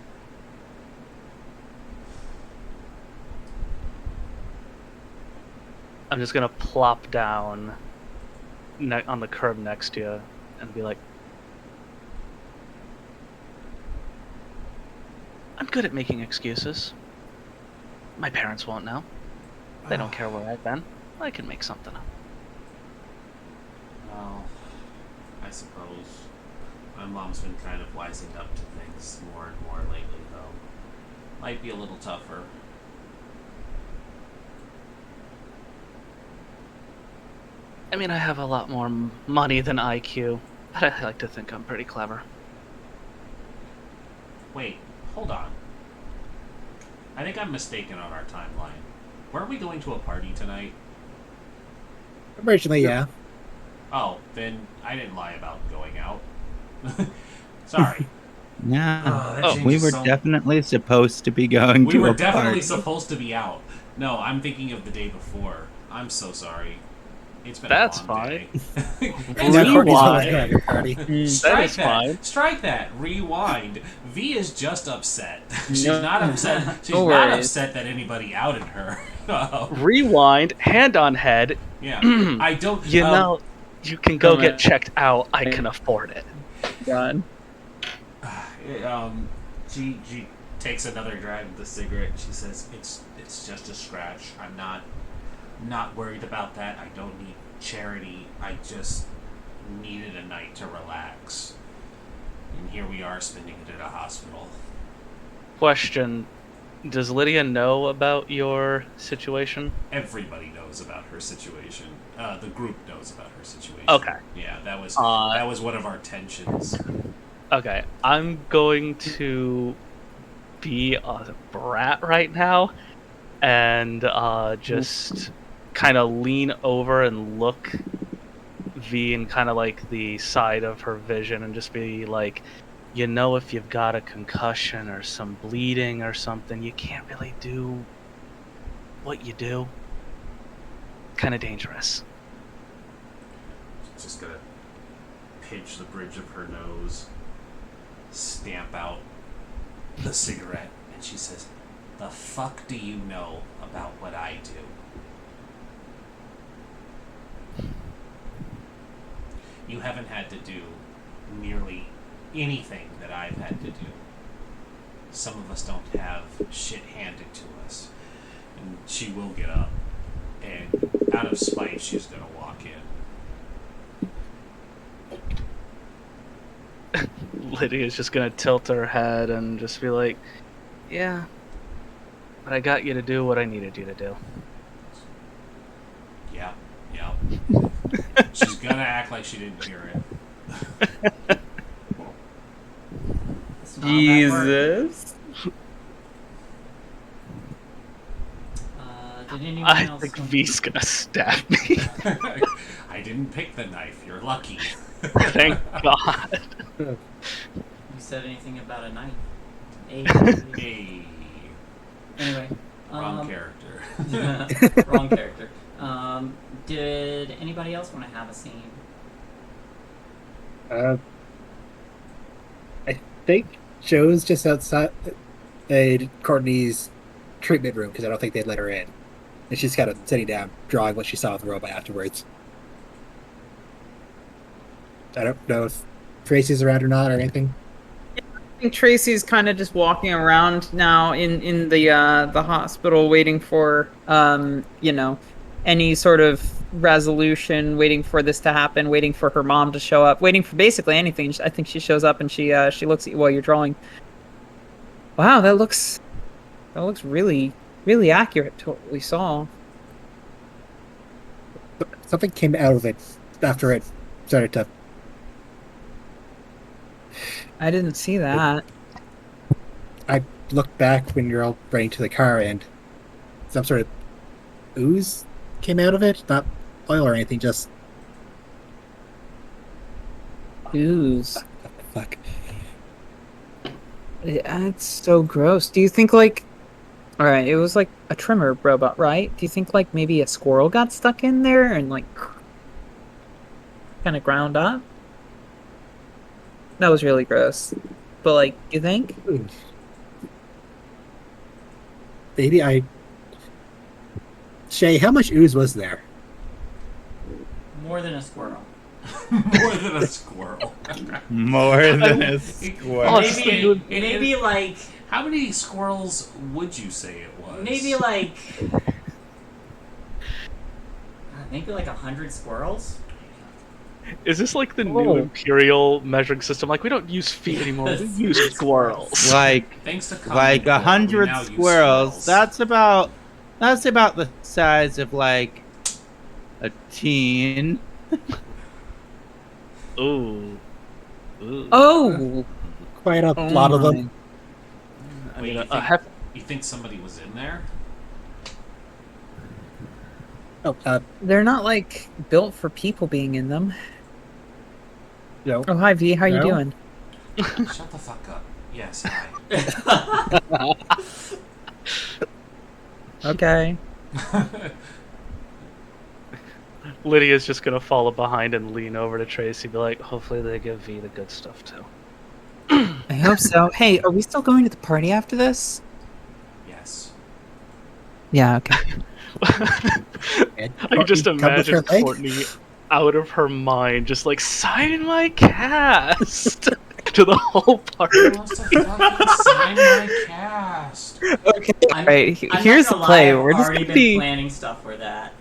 I'm just gonna plop down on the curb next to you and be like, I'm good at making excuses. My parents won't know. They don't care where I've been. I can make something up. Well, I suppose my mom's been kind of wising up to things more and more lately, though. Might be a little tougher. I mean, I have a lot more money than IQ, but I like to think I'm pretty clever. Wait, hold on. I think I'm mistaken on our timeline. Weren't we going to a party tonight? Originally, yeah. Oh, then I didn't lie about going out. Sorry. Yeah. We were definitely supposed to be going to a party. We were definitely supposed to be out. No, I'm thinking of the day before. I'm so sorry. It's been That's a long fine. day. And then Courtney's Rewind. going to have a party. Strike That is fine. Strike that. Rewind. V is just upset. She's No. not upset. She's No not worries. upset that anybody outed her. Rewind, hand on head. Yeah. I don't. You know, you can go Come get on. checked out. I can afford it. God. She takes another drag of the cigarette. She says, "It's just a scratch. I'm not worried about that. I don't need charity. I just needed a night to relax. And here we are spending it at a hospital." Question: does Lydia know about your situation? Everybody knows about her situation. The group knows about her situation. Okay. Yeah, that was one of our tensions. Okay, I'm going to be a brat right now and just kind of lean over and look V in kind of like the side of her vision and just be like, you know, if you've got a concussion or some bleeding or something, you can't really do what you do. Kind of dangerous. She's just gonna pinch the bridge of her nose, stamp out the cigarette, and she says, "The fuck do you know about what I do? You haven't had to do nearly anything that I've had to do. Some of us don't have shit handed to us." And she will get up, and out of spite, she's gonna walk in. Lydia's just gonna tilt her head and just be like, yeah, but I got you to do what I needed you to do. Yeah. She's gonna act like she didn't hear it. It's not that hard. Jesus. Did anyone I else think want- V's gonna stab me. I didn't pick the knife. You're lucky. Thank God. You said anything about a knife? Hey, Anyway. wrong character. Wrong character. Did anybody else want to have a scene? I think Joe's just outside Courtney's treatment room because I don't think they'd let her in. And she's kind of sitting down, drawing what she saw of the robot afterwards. I don't know if Tracy's around or not or anything. I think Tracy's kind of just walking around now in the hospital, waiting for any sort of resolution, waiting for this to happen, waiting for her mom to show up, waiting for basically anything. I think she shows up and she looks at you while you're drawing. Wow, that looks really really accurate to what we saw. Something came out of it after it started to. I didn't see that. I looked back when you're all running to the car and some sort of ooze came out of it. Not oil or anything, just Ooze. what the fuck. That's so gross. Do you think all right, it was like a trimmer robot, right? Do you think maybe a squirrel got stuck in there and kind of ground up? That was really gross. But you think? Maybe Shae, how much ooze was there? More than a squirrel. More than a squirrel. More than a squirrel. Oh, Maybe like How many squirrels would you say it was? maybe like 100 squirrels. Is this like the new Imperial measuring system? We don't use feet anymore, we use squirrels. Thanks to Like 100 squirrels. That's about the size of a teen. Ooh. Oh! Quite a lot of them. I Wait, mean, you think somebody was in there? Oh, They're not built for people being in them. no. Oh, hi V, how you No. doing? Shut the fuck up. Yes, hi. Okay. Lydia's just gonna follow behind and lean over to Tracy, be like, hopefully they give V the good stuff too. I hope so. Hey, are we still going to the party after this? Yes. Yeah, okay. And I can just Courtney, come with imagine her leg? Courtney out of her mind, just sign my cast. to the whole party. Who wants to fucking sign my cast? Okay. I'm, Right, I'm here's not the gonna play. Lie, I've We're just already gonna been be. planning stuff for that.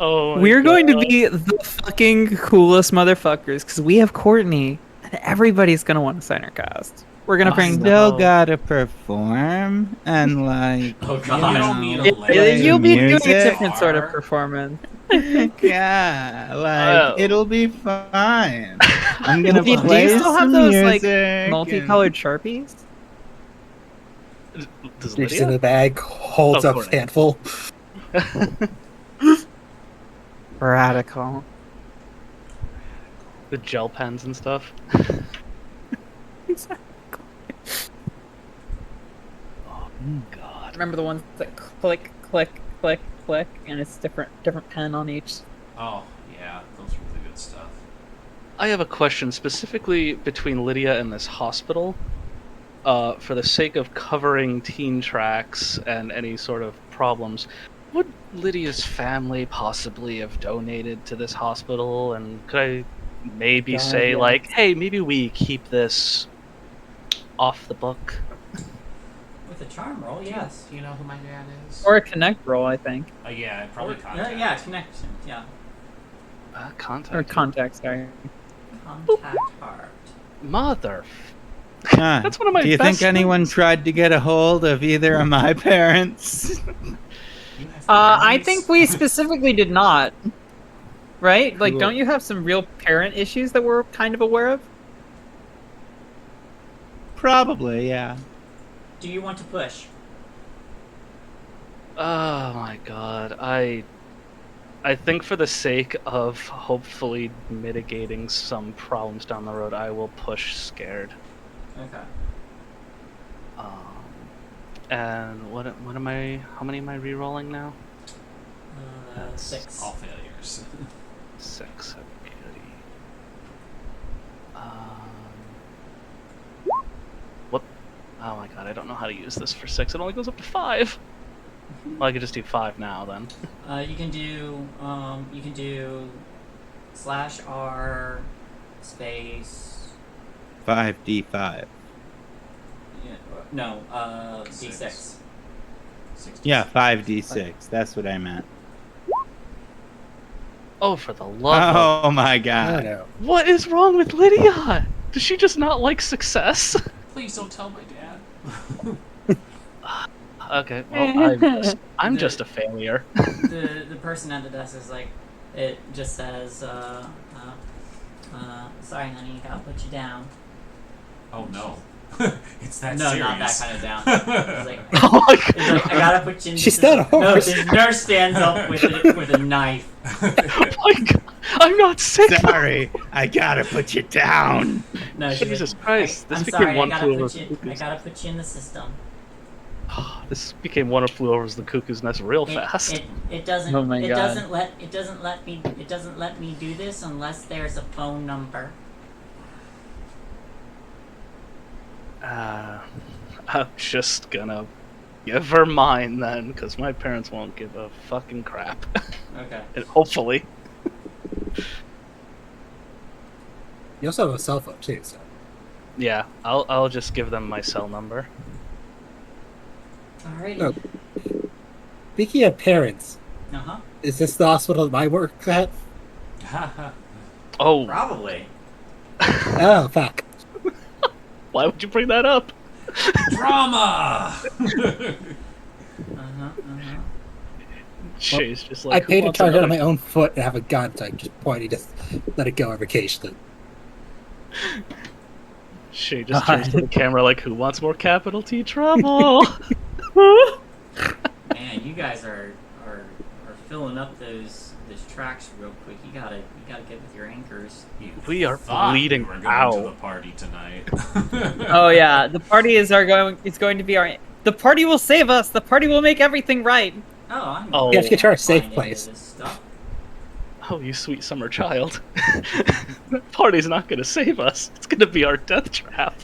Oh, my We're going to God. be the fucking coolest motherfuckers because we have Courtney, and everybody's gonna want to sign her cast. We're gonna Awesome. bring. Still No. gotta perform and like. Oh You god. don't need a know, play You'll be doing a music. different sort of Guitar. performance. Yeah, like Oh. it'll be fine. I'm gonna Do you play still have some those like music multicolored Sharpies? Does Reaches in Lydia? the bag, holds Oh, up Courtney. handful. Radical. The gel pens and stuff. Oh, God. Remember the ones that click, click, click, click, and it's different pen on each. Oh, yeah, those were the good stuff. I have a question specifically between Lydia and this hospital. For the sake of covering teen tracks and any sort of problems, would Lydia's family possibly have donated to this hospital? And could I maybe God, say, yes. like, hey, maybe we keep this off the book? With a charm roll, yes. Do you know who my dad is? Or a connect roll, I think. Yeah, probably contact. Yeah, connection. Yeah. Contact. Or contact, sorry. Contact heart. Mother. Ah, That's one of my do you best think anyone friends. tried to get a hold of either of my parents? You have I parents? think we specifically did not. Right? Like, Cool. don't you have some real parent issues that we're kind of aware of? Probably, yeah. Do you want to push? Oh my god. I think for the sake of hopefully mitigating some problems down the road, I will push scared. Okay. And what am I? How many am I re-rolling now? 6. All failures. 6. Okay. What? Oh my god! I don't know how to use this for 6. It only goes up to 5. Well, I could just do 5 now then. You can do /R space 5d5. no D6. 60. Yeah, 5d6. That's what I meant. Oh, for the love of... Oh my I god. know. What is wrong with Lydia? Does she just not like success? Please don't tell my dad. Okay, well, I'm just a failure. The person at the desk is like, it just says, sorry honey, gotta put you down. Oh no. It's that No, serious. not that kind of down. It's like, Oh my god. it's like, I gotta put you in. She's this- not a No, horse. this nurse stands up with a knife. Oh my god. I'm not sick. Sorry, I gotta put you down. No, she's Jesus like, Christ, this I'm became sorry, one I flew gotta over put you. the I cuckoo's. gotta put you in the system. This became one of flew over the cuckoo's nest real It, fast. it doesn't. Oh my it God. doesn't let me do this unless there's a phone number. I'm just gonna give her mine then, because my parents won't give a fucking crap. Okay. And hopefully. You also have a cell phone too, so. Yeah, I'll just give them my cell number. Alrighty. Oh. Speaking of parents, Uh huh. is this the hospital that I work at? Oh, Probably. Oh, fuck. why would you bring that up? Drama! Shae's just I like, paid who a wants target on another- my own foot and have a gun, so I just pointed, just let it go occasionally. Shae just turns to the camera like, who wants more capital T trouble? Man, you guys are filling up those tracks real quick. You gotta get with your anchors. You We are thought bleeding we were going out. to the party tonight. Oh yeah, the party is going to be our. The party will save us. The party will make everything right. Oh, I'm. Oh. We have to get to our safe fine into place. this stuff. Oh, you sweet summer child. That party's not gonna save us. It's gonna be our death trap.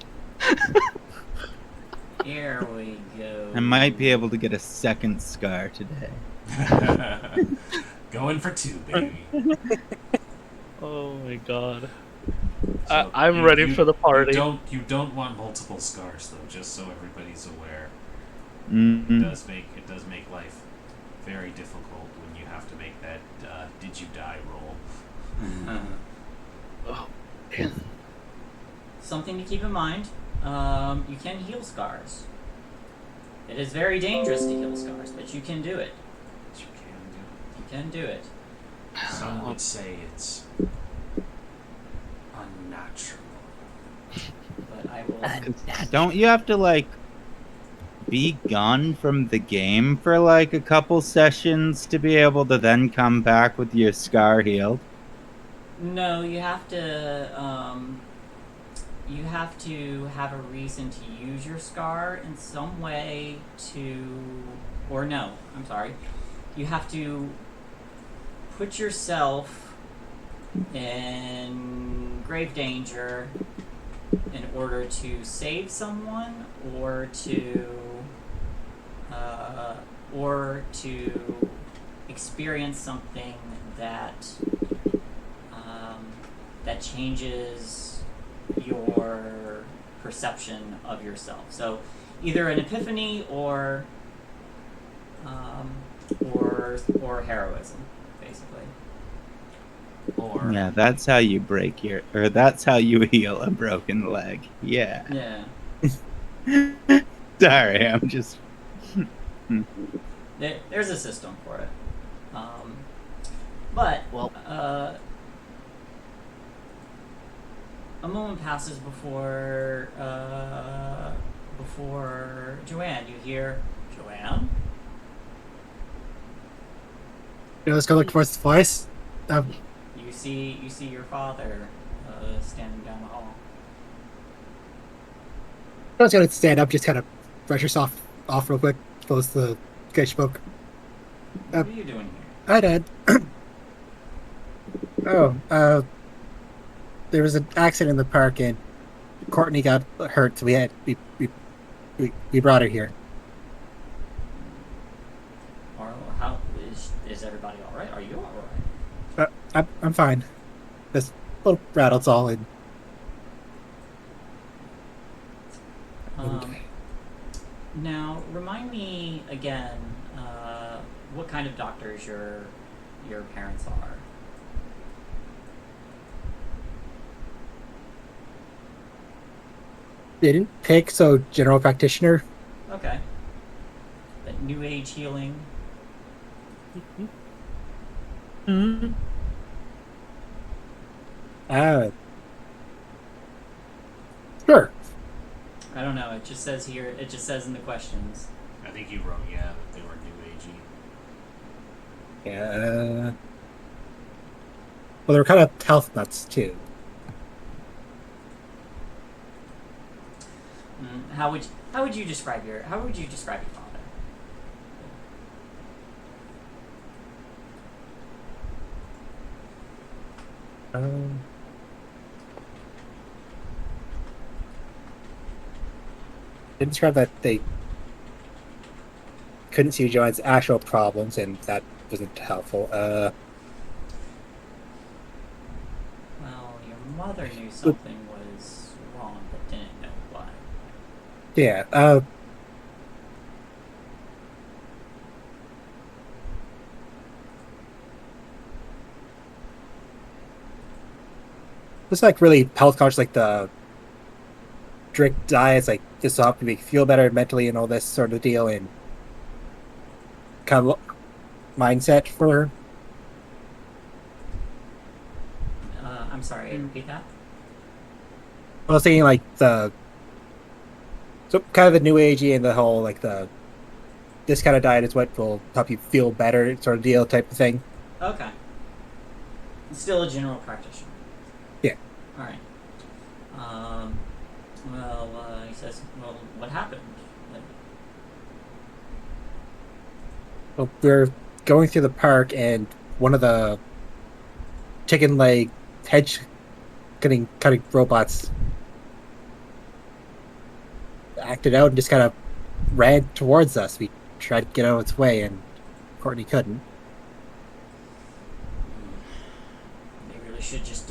Here we go. I might be able to get a second scar today. Going for 2, baby. Oh my god. So I'm ready for the party. You don't want multiple scars though, just so everybody's aware. Mm-hmm. It does make life very difficult when you have to make that did you die roll. Oh, Something to keep in mind, you can heal scars. It is very dangerous to heal scars, but you can do it. But you can do You can do it. it. Some would say it's unnatural. But I will. Don't you have to like be gone from the game for like a couple sessions to be able to then come back with your scar healed? No, you have to. You have to have a reason to use your scar in some way or no, I'm sorry. You have to put yourself in grave danger in order to save someone or to experience something that that changes your perception of yourself. So either an epiphany or heroism, basically. Or Yeah, that's how you that's how you heal a broken leg. Yeah. Yeah. Sorry, I'm just. There's a system for it. But Well- a moment passes before Joanne. You hear Joanne? Let's go look for supplies. You see your father standing down the hall. I was gonna stand up, just kind of brush yourself off real quick, close the sketch book. What are you doing here? Hi, Dad. There was an accident in the park and Courtney got hurt, so we brought her here. Or how is everybody all right? Are you all right? I'm fine. Just a little rattled, all in. Now, remind me again what kind of doctors your parents are. They didn't pick, so general practitioner. Okay. That new age healing. Mm-hmm. Sure. I don't know. It just says here. It just says in the questions. I think you wrote that they were new agey. Yeah. Well, they're kind of health nuts too. How would you describe your father? They described that they couldn't see Joanne's actual problems, and that wasn't helpful. Well, your mother knew something was wrong, but didn't know what. Yeah. It's like really health conscious, like the strict diets, like this will help you make you feel better mentally and all this sort of deal, and kind of mindset for her. I'm sorry. Repeat that. I was thinking like so kind of the new agey and the whole like this kind of diet is what will help you feel better sort of deal type of thing. Okay. Still a general practitioner. Yeah. All right. He says, well, what happened? Well, we're going through the park and one of the chicken leg hedge cutting robots acted out and just kind of ran towards us. We tried to get out of its way and Courtney couldn't. They really should just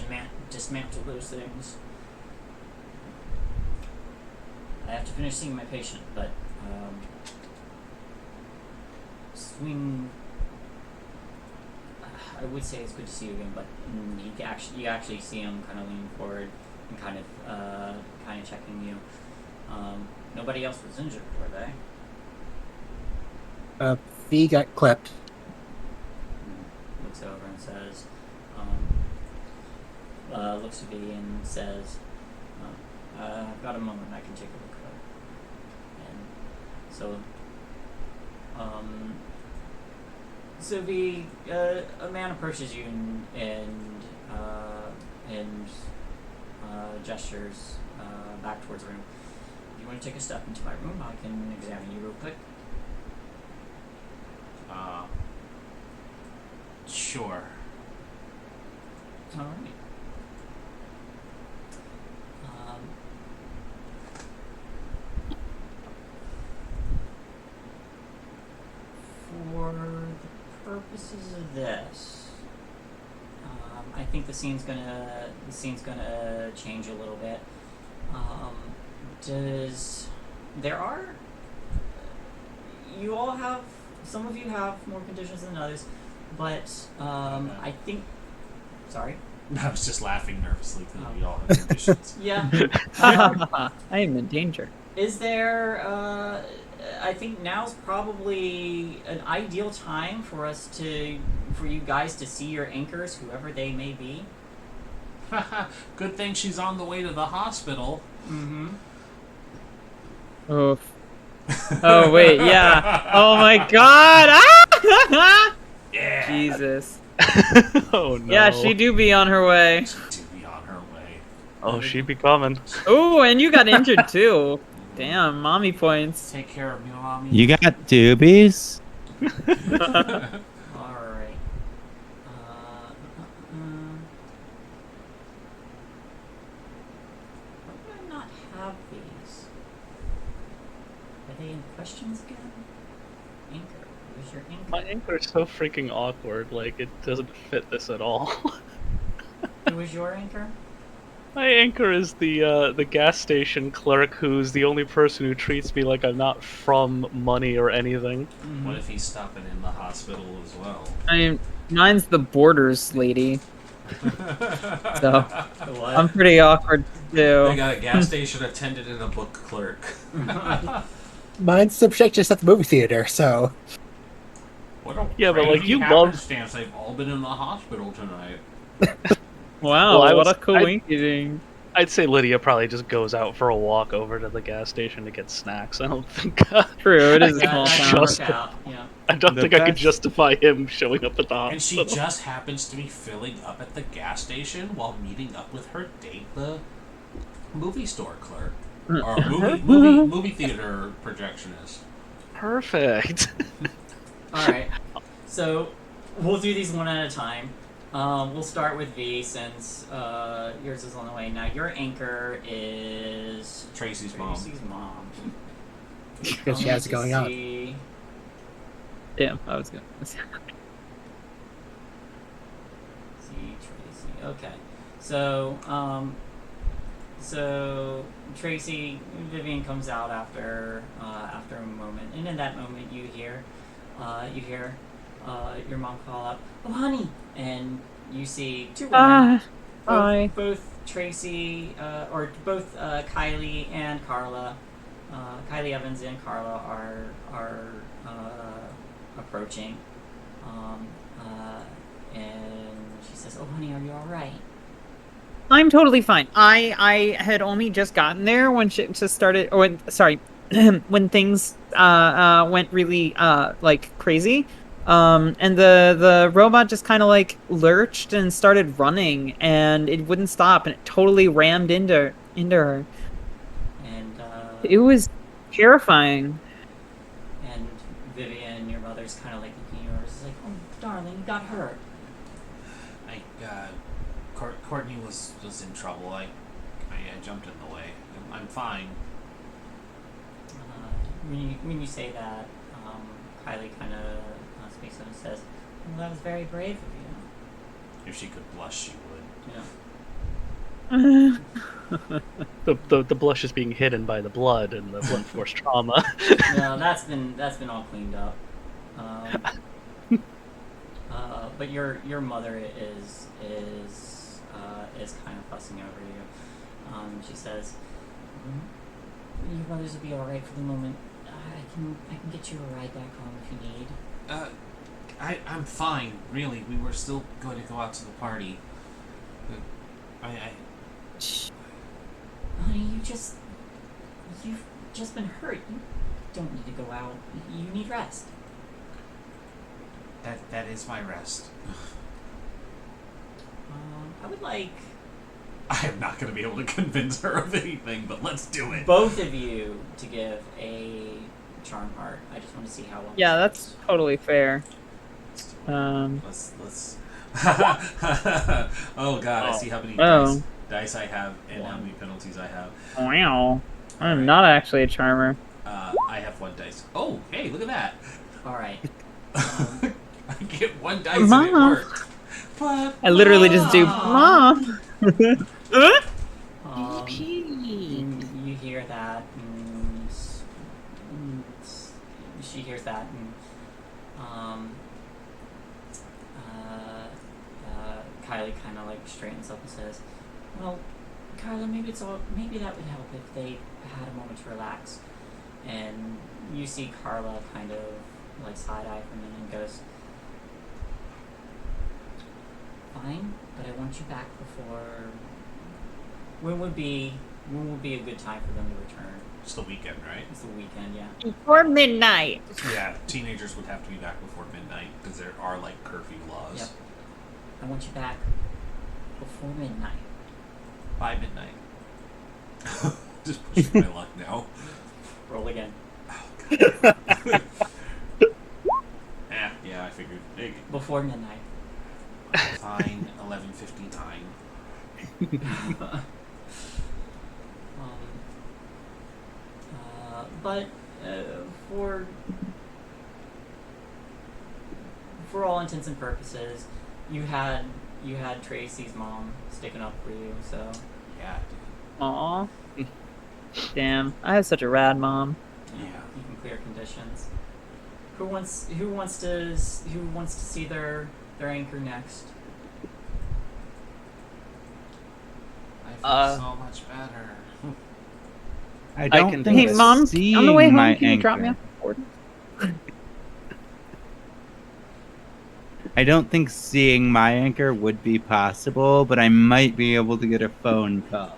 dismantle those things. I have to finish seeing my patient, but swing. I would say it's good to see you again, but you actually see him kind of leaning forward and kind of checking you. Nobody else was injured, were they? V got clipped. Looks over and says, looks to V and says, I've got a moment, I can take a look at it. And so, so V, a man approaches you and gestures back towards the room. If you want to take a step into my room, I can examine you real quick. Sure. All right. For the purposes of this, I think the scene's gonna change a little bit. You all have, some of you have more conditions than others, but I think. Sorry. I was just laughing nervously because we all have conditions. Yeah. I am in danger. Is there? I think now's probably an ideal time for you guys to see your anchors, whoever they may be. Good thing she's on the way to the hospital. Mm-hmm. Oh. Oh wait, yeah. Oh my God! Ah! Yeah. Jesus. Oh no. Yeah, she do be on her way. She be on her way. Oh, she be coming. Oh, and you got injured too. Damn, mommy points. Take care of me, mommy. You got doobies? All right. Why do I not have these? Are they in questions again? Anchor. Where's your anchor? My anchor is so freaking awkward. Like, it doesn't fit this at all. Who is your anchor? My anchor is the gas station clerk who's the only person who treats me like I'm not from money or anything. Mm-hmm. What if he's stopping in the hospital as well? I mean, mine's the borders lady. So What? I'm pretty awkward too. They got a gas station attendant and a book clerk. Mine's subjectus at the movie theater, so What a Yeah, but, like, crazy you love- happenstance. They've all been in the hospital tonight. Wow, Well, what a coincidence. I'd say Lydia probably just goes out for a walk over to the gas station to get snacks. I don't think True, it is a That small can town. Just- work out. Yeah. I don't The think I could best- justify him showing up at the And she hospital. just happens to be filling up at the gas station while meeting up with her date, the movie store clerk. Or movie theater projectionist. Perfect. Alright. So, we'll do these one at a time. We'll start with V since yours is on the way. Now, your anchor is Tracy's mom. Tracy's mom. because she has it going on. See Damn, I was good. Tracy. Okay. So, so Tracy, Vivian comes out after a moment, and in that moment, you hear your mom call up, "Oh, honey!" And you see two women. Hi. Both Tracy, or both Kylie and Carla, Kylie Evans and Carla are approaching, and she says, "Oh, honey, are you all right?" I'm totally fine. I had only just gotten there when shit just started, or when things went really like crazy. And the robot just kind of like lurched and started running, and it wouldn't stop, and it totally rammed into her. And It was terrifying. and Vivian, your mother's kind of like looking at yours, like, "Oh, darling, you got hurt." Courtney was in trouble. I jumped in the way. I'm fine. When you say that, Kylie kind of speaks up and says, "Well, that was very brave of you." If she could blush, she would. Yeah. The blush is being hidden by the blood and the blunt force trauma. No, that's been all cleaned up. But your mother is kind of fussing over you. She says, "Your brothers will be all right for the moment. I can get you a ride back home if you need." I'm fine, really. We were still going to go out to the party. Honey, you've just been hurt. You don't need to go out. You need rest. That is my rest. I would like I am not going to be able to convince her of anything, but let's do it. both of you to give a charm heart. I just want to see how well. Yeah, that's totally fair. Let's. Oh God! I see how many dice I have and how many penalties I have. Wow. I'm not actually a charmer. I have 1 dice. Oh, hey, look at that! All right. I get 1 dice and it Mom. worked. But I literally just do, Mom! You hear that, and she hears that, and Kylie kind of like straightens up and says, "Well, Carla, maybe that would help if they had a moment to relax." And you see Carla kind of like side eye for a minute and goes, "Fine, but I want you back before. When would be a good time for them to return?" it's the weekend, right? It's the weekend, yeah. Before midnight. Yeah, teenagers would have to be back before midnight because there are like curfew laws. Yep. I want you back before midnight. By midnight. Just pushing my luck now. Roll again. Oh, God. Yeah, I figured. Before midnight. Fine, 11:59. But for all intents and purposes, you had Tracy's mom sticking up for you, so Yeah. Aw. Damn, I have such a rad mom. Yeah. you can clear conditions. Who wants to see their anchor next? I feel so much better. I don't can think Hey, Mom, seeing on the way home, my can you anchor, drop me off at Ford? I don't think seeing my anchor would be possible, but I might be able to get a phone call.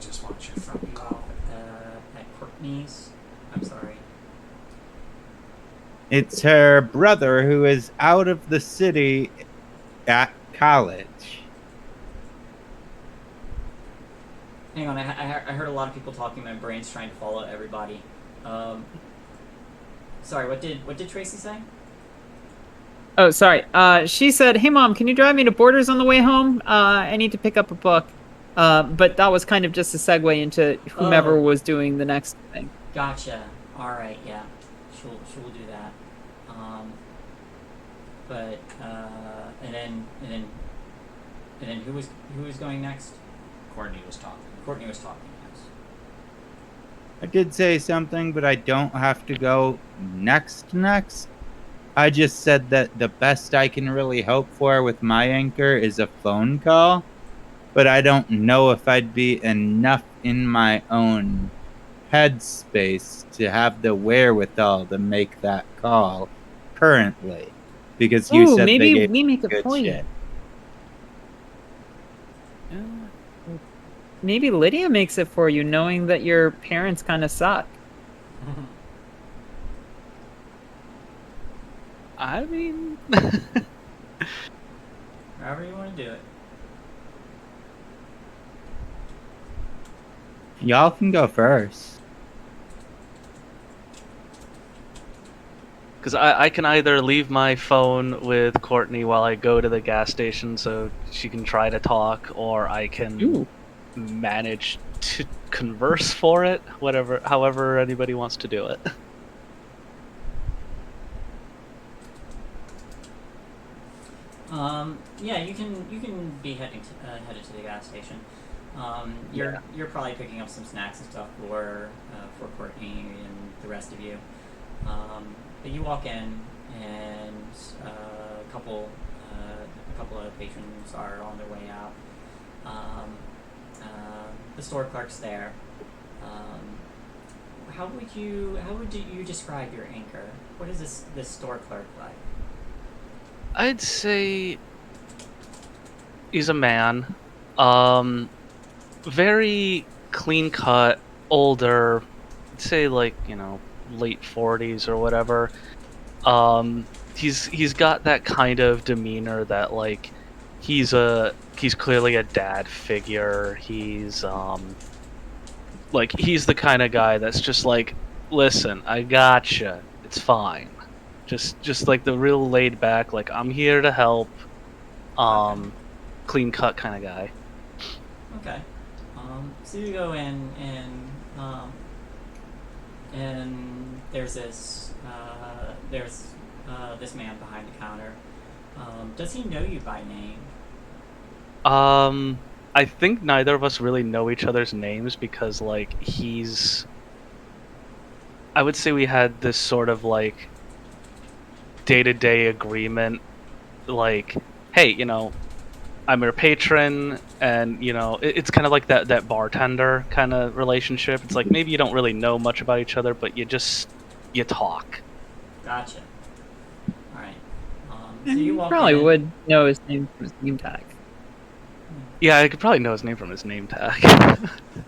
Just want your phone call. At Courtney's. I'm sorry. It's her brother who is out of the city at college. Hang on, I heard a lot of people talking. My brain's trying to follow everybody. Sorry, what did Tracy say? Oh, sorry. She said, "Hey, Mom, can you drive me to Borders on the way home? I need to pick up a book." But that was kind of just a segue into whomever was doing the next thing. Gotcha. All right, yeah, she'll do that. And then who was going next? Courtney was talking. Courtney was talking. Yes. I did say something, but I don't have to go next. I just said that the best I can really hope for with my anchor is a phone call, but I don't know if I'd be enough in my own headspace to have the wherewithal to make that call currently, because you Ooh, said maybe they gave we make a good point. shit. Maybe Lydia makes it for you, knowing that your parents kind of suck. I mean, However you want to do it. Y'all can go first. because I can either leave my phone with Courtney while I go to the gas station so she can try to talk, or I can Ooh. manage to converse for it, however anybody wants to do it. Yeah, you can be headed to the gas station. You're probably picking up some snacks and stuff for Courtney and the rest of you. But you walk in, and a couple of patrons are on their way out. The store clerk's there. How would you describe your anchor? What is this store clerk like? I'd say he's a man. Very clean cut, older. I'd say like, late 40s or whatever. He's got that kind of demeanor that like he's clearly a dad figure. He's he's the kind of guy that's just like, listen, I gotcha. It's fine. Just like the real laid back, like I'm here to help. Clean cut kind of guy. Okay. So you go in and there's this man behind the counter. Does he know you by name? I think neither of us really know each other's names because like I would say we had this sort of like day-to-day agreement, like, hey, I'm your patron, and it's kind of like that bartender kind of relationship. It's like maybe you don't really know much about each other, but you talk. Gotcha. All right. And So you you walk probably in. would know his name from his name tag. Yeah, I could probably know his name from his name tag.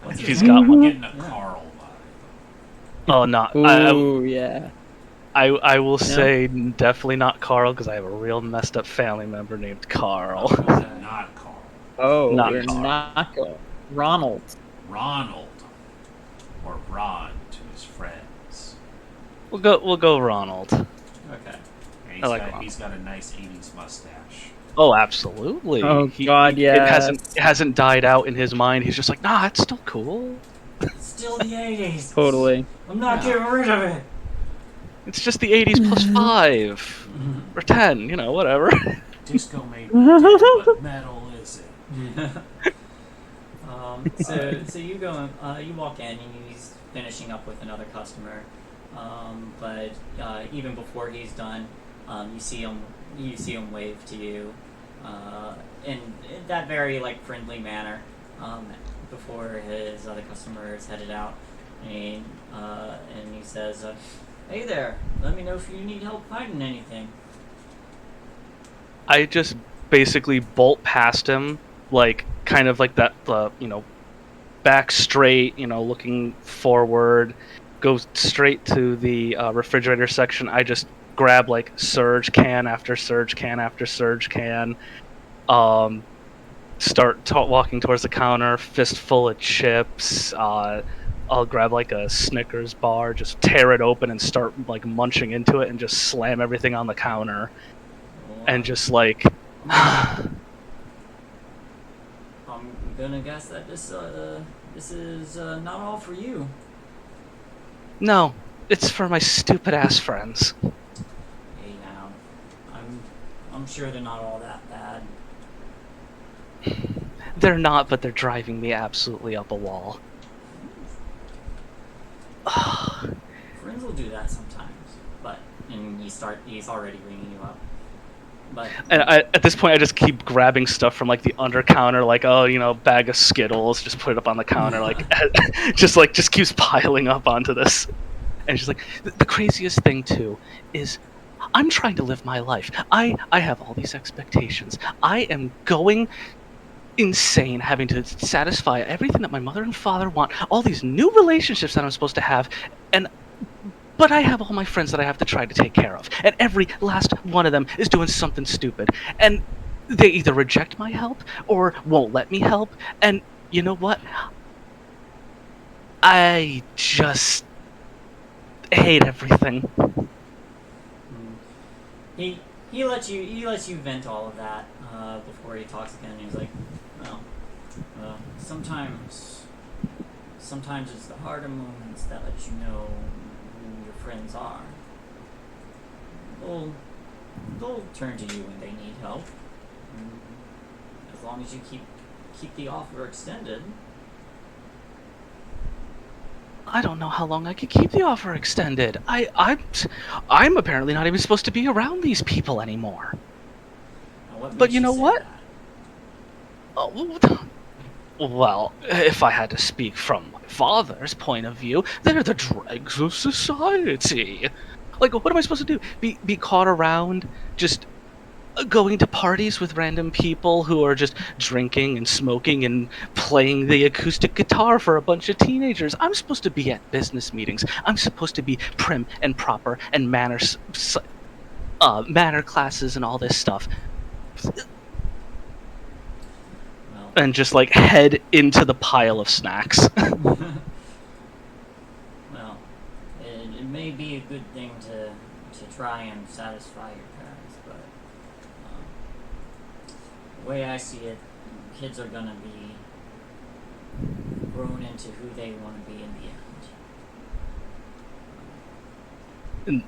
What's If his he's name? got I'm one. getting a Yeah. Carl vibe. Oh, not. Ooh, yeah. I will say definitely not Carl because I have a real messed up family member named Carl. Not Carl. Oh, Not we're Carl. not going. Ronald. Ronald. Or Ron to his friends. We'll go Ronald. Okay. And I like Ronald. he's got a nice 80s mustache. Oh, absolutely. Oh, God, yes. It hasn't died out in his mind. He's just like, nah, it's still cool. It's still the 80s. Totally. I'm not getting rid of it. It's just the 80s plus 5 or 10, whatever. Disco may be dead, but metal isn't. So you go, you walk in, and he's finishing up with another customer. But even before he's done, you see him wave to you, in that very like friendly manner. Before his other customer is headed out, and he says, "Hey there, let me know if you need help finding anything." I just basically bolt past him, like kind of like that, back straight, looking forward, go straight to the refrigerator section. I just grab like surge can after surge can after surge can, start walking towards the counter, fistful of chips. I'll grab like a Snickers bar, just tear it open and start like munching into it, and just slam everything on the counter, and just like. I'm gonna guess that this is not all for you. No, it's for my stupid ass friends. Hey now, I'm sure they're not all that bad. They're not, but they're driving me absolutely up a wall. Friends will do that sometimes, and he's already ringing you up. But And at this point, I just keep grabbing stuff from like the under counter, like bag of Skittles, just put it up on the counter, like just keeps piling up onto this. And she's like, the craziest thing too is, I'm trying to live my life. I have all these expectations. I am going insane, having to satisfy everything that my mother and father want, all these new relationships that I'm supposed to have, but I have all my friends that I have to try to take care of, and every last one of them is doing something stupid, and they either reject my help or won't let me help, and you know what? I just hate everything. he lets you vent all of that before he talks again. He's like, well, sometimes it's the harder moments that let you know who your friends are. They'll turn to you when they need help. As long as you keep the offer extended. I don't know how long I could keep the offer extended. I'm apparently not even supposed to be around these people anymore. Now, what But makes you know say what? that? Oh, well, if I had to speak from my father's point of view, they're the dregs of society. Like, what am I supposed to do? Be caught around just going to parties with random people who are just drinking and smoking and playing the acoustic guitar for a bunch of teenagers? I'm supposed to be at business meetings. I'm supposed to be prim and proper and manner classes and all this stuff. Well, And just like head into the pile of snacks. well, it may be a good thing to try and satisfy your parents, but the way I see it, kids are gonna be grown into who they want to be in the end.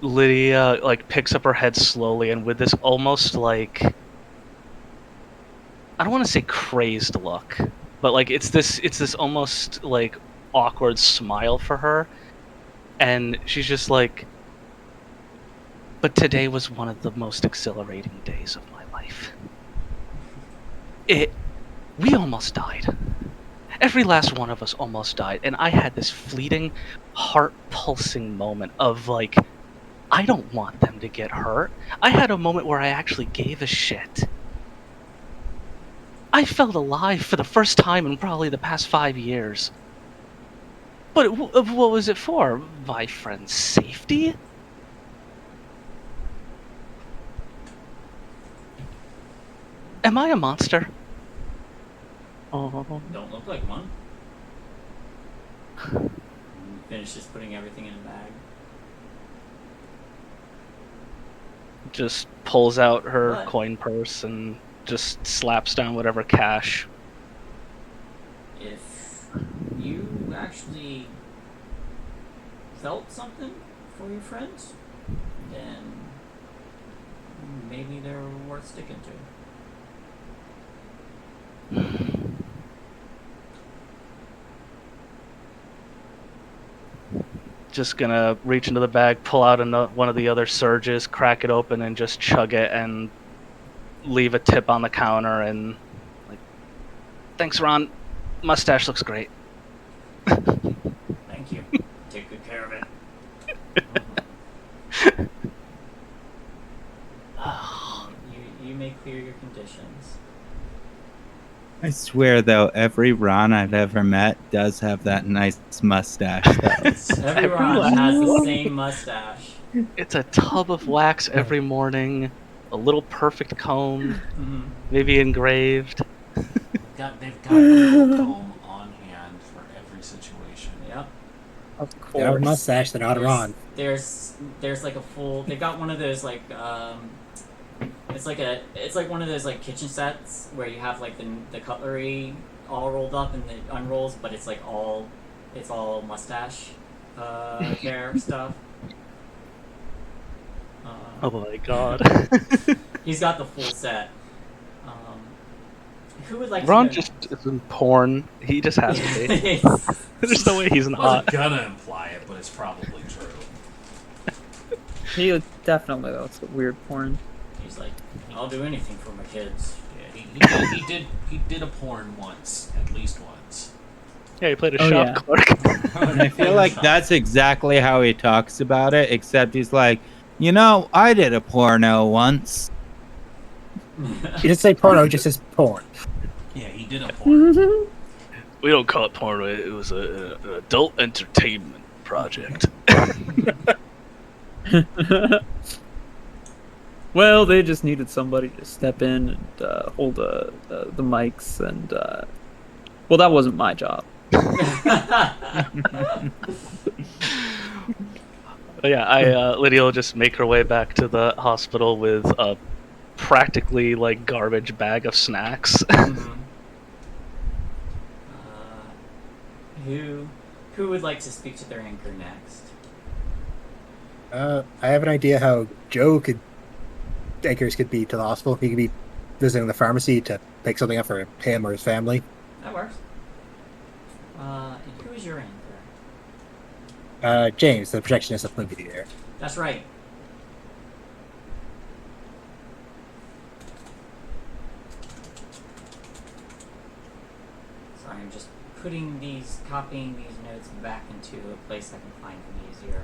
Lydia like picks up her head slowly and with this almost like, I don't want to say crazed look, but like it's this almost like awkward smile for her, and she's just like, but today was one of the most exhilarating days of my life. We almost died. Every last one of us almost died, and I had this fleeting, heart-pulsing moment of like, I don't want them to get hurt. I had a moment where I actually gave a shit. I felt alive for the first time in probably the past 5 years. But what was it for? My friend's safety? Am I a monster? Oh. Don't look like one. Finish just putting everything in a bag. Just pulls out her What? coin purse and just slaps down whatever cash. If you actually felt something for your friends, then maybe they're worth sticking to. Just gonna reach into the bag, pull out one of the other surges, crack it open, and just chug it, and leave a tip on the counter. And like, thanks, Ron. Mustache looks great. Thank you. Take good care of it. You may clear your conditions. I swear, though, every Ron I've ever met does have that nice mustache. Though. Everyone has the same mustache. It's a tub of wax every morning, a little perfect comb, maybe engraved. They've got a little comb on hand for every situation. Yep. Of They have a course. mustache, they're not Ron. There's like a full. They've got one of those like it's like one of those like kitchen sets where you have like the cutlery all rolled up and it unrolls, but it's all mustache care stuff. Oh my god. He's got the full set. Who would like Ron to just isn't porn. He just has to be. There's no way he's I not. wasn't gonna imply it, but it's probably true. He definitely looks like weird porn. He's like, I'll do anything for my kids. Yeah, he did a porn once, at least once. Yeah, he played a Oh, shop yeah. clerk. And I feel like that's exactly how he talks about it, except he's like, you know, I did a porno once. He doesn't say porno, he just says porn. Yeah, he did a porn. We don't call it porn. It was an adult entertainment project. Well, they just needed somebody to step in and hold the mics, and well, that wasn't my job. Yeah, Lydia will just make her way back to the hospital with a practically like garbage bag of snacks. Who would like to speak to their anchor next? I have an idea how Joe could anchors could be to the hospital. He could be visiting the pharmacy to pick something up for him or his family. That works. And who is your anchor? James, the projectionist of the movie theater. That's right. Sorry, I'm just copying these notes back into a place I can find them easier.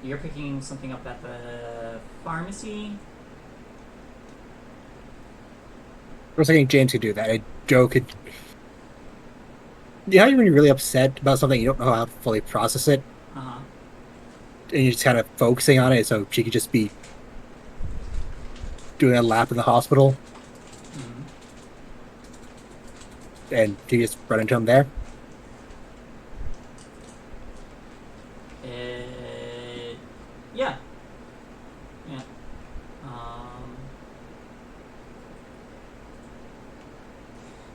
You're picking something up at the pharmacy? I was thinking James could do that. Joe could. You know, when you're really upset about something, you don't know how to fully process it, Uh-huh. and you're just kind of focusing on it. So she could just be doing a lap in the hospital, Mm-hmm. and you just run into him there. Yeah. Yeah.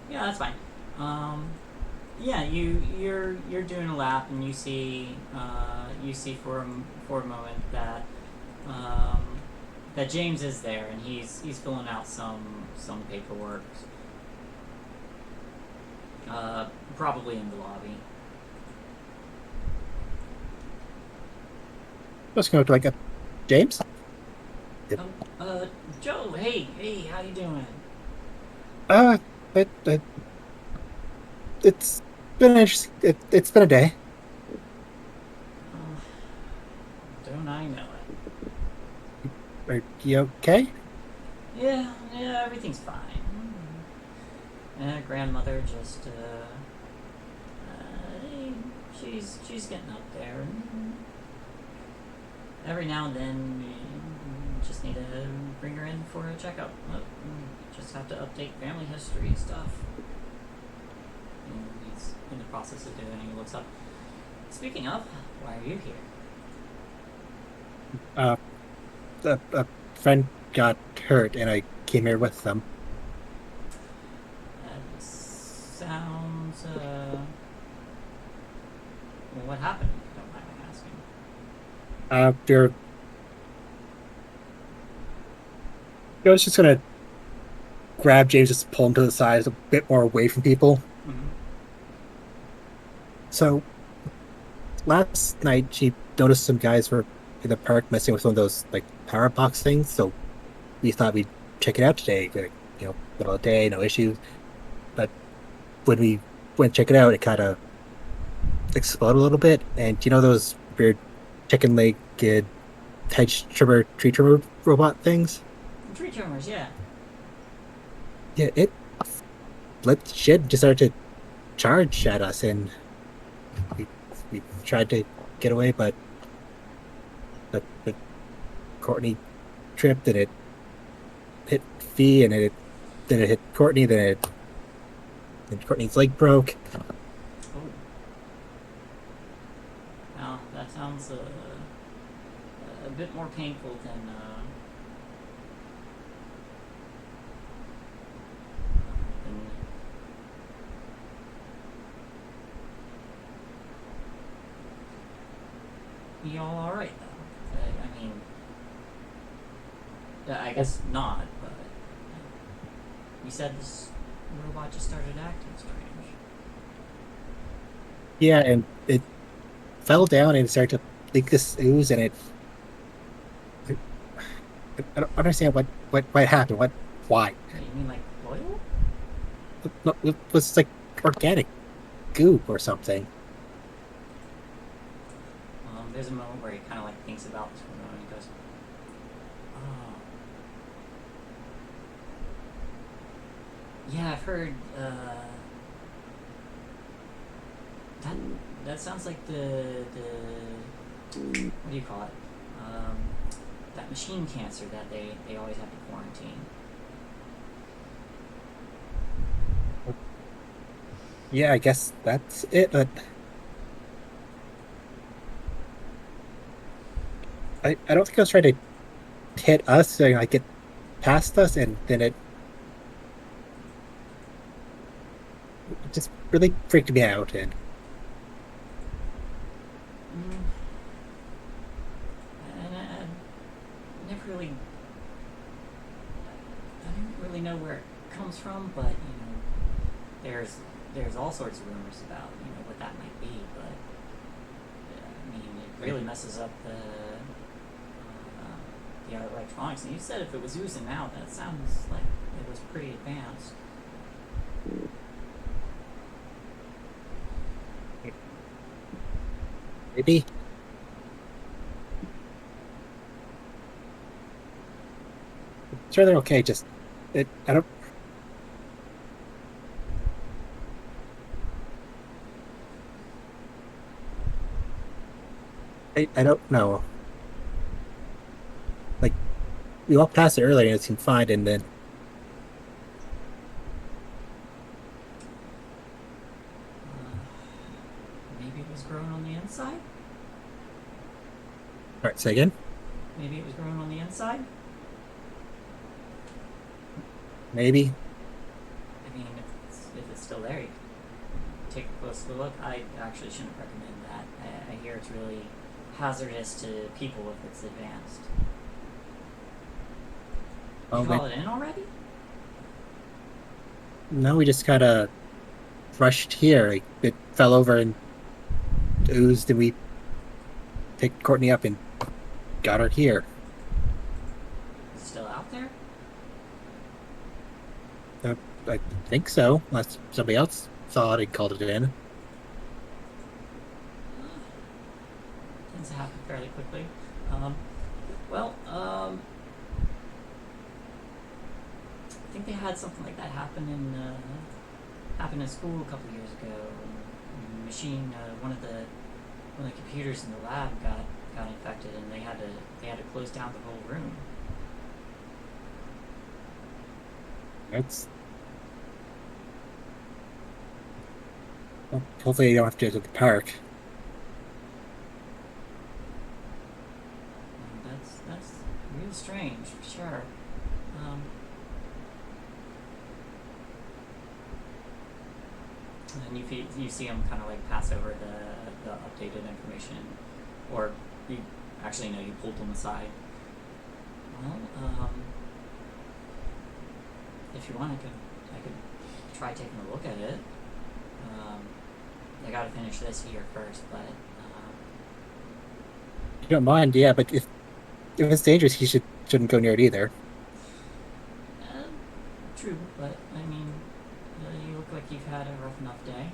Yeah, that's fine. Yeah, you're doing a lap, and you see for a moment that that James is there, and he's filling out some paperwork. Probably in the lobby. Just go to like a James. Yep. Joe, hey, how you doing? It's been interesting. It's been a day. Don't I know it? Are you okay? Yeah, everything's fine. Grandmother just, she's getting up there. Every now and then, you just need to bring her in for a checkup. Just have to update family history stuff. And he's in the process of doing it. He looks up. Speaking of, why are you here? A friend got hurt, and I came here with them. That sounds, well, what happened? If you don't mind me asking. I was just gonna grab James, just pull him to the side, a bit more away from people. Mm-hmm. So, last night she noticed some guys were in the park messing with one of those like power box things. So we thought we'd check it out today. Like, middle of the day, no issues. But when we went to check it out, it kind of exploded a little bit. And those weird chicken-legged tree trimmer robot things? Tree trimmers, yeah. Yeah, it flipped shit, just started to charge at us, and we tried to get away, but Courtney tripped, and it hit Fee, and then it hit Courtney, then Courtney's leg broke. Oh. Now, that sounds a bit more painful than y'all alright, though? I mean, I guess not, but you said this robot just started acting strange. Yeah, and it fell down and started to leak this ooze, and I don't understand what happened. Why? You mean like oil? It was like organic goop or something. There's a moment where he kind of like thinks about this for a moment and goes, "Oh, yeah, I've heard. That sounds like the what do you call it? That machine cancer that they always have to quarantine." Yeah, I guess that's it. But I don't think I was trying to hit us, so like get past us, and then it just really freaked me out. And never really, I don't really know where it comes from, but there's all sorts of rumors about what that might be, but I mean it really messes up the electronics. And you said if it was oozing out, that sounds like it was pretty advanced. Maybe. Sure, they're okay. Just, I don't. I don't know. Like, we walked past it earlier and it seemed fine, and then. Maybe it was grown on the inside? Alright, say again? Maybe it was grown on the inside? Maybe. I mean, if it's still there, you can take a closer look. I actually shouldn't recommend that. I hear it's really hazardous to people if it's advanced. Did you call it in already? No, we just kind of rushed here. Like, it fell over and oozed, and we picked Courtney up and got her here. Is it still out there? I think so, unless somebody else saw it and called it in. Tends to happen fairly quickly. I think they had something like that happen in school a couple years ago. One of the computers in the lab got infected, and they had to close down the whole room. Well, hopefully you don't have to go to the park. That's real strange, for sure. And you see him kind of like pass over the updated information, or you actually you pulled them aside. Well, if you want, I could try taking a look at it. I gotta finish this here first, but You don't mind, yeah, but if it's dangerous, you shouldn't go near it either. true. But I mean, you look like you've had a rough enough day.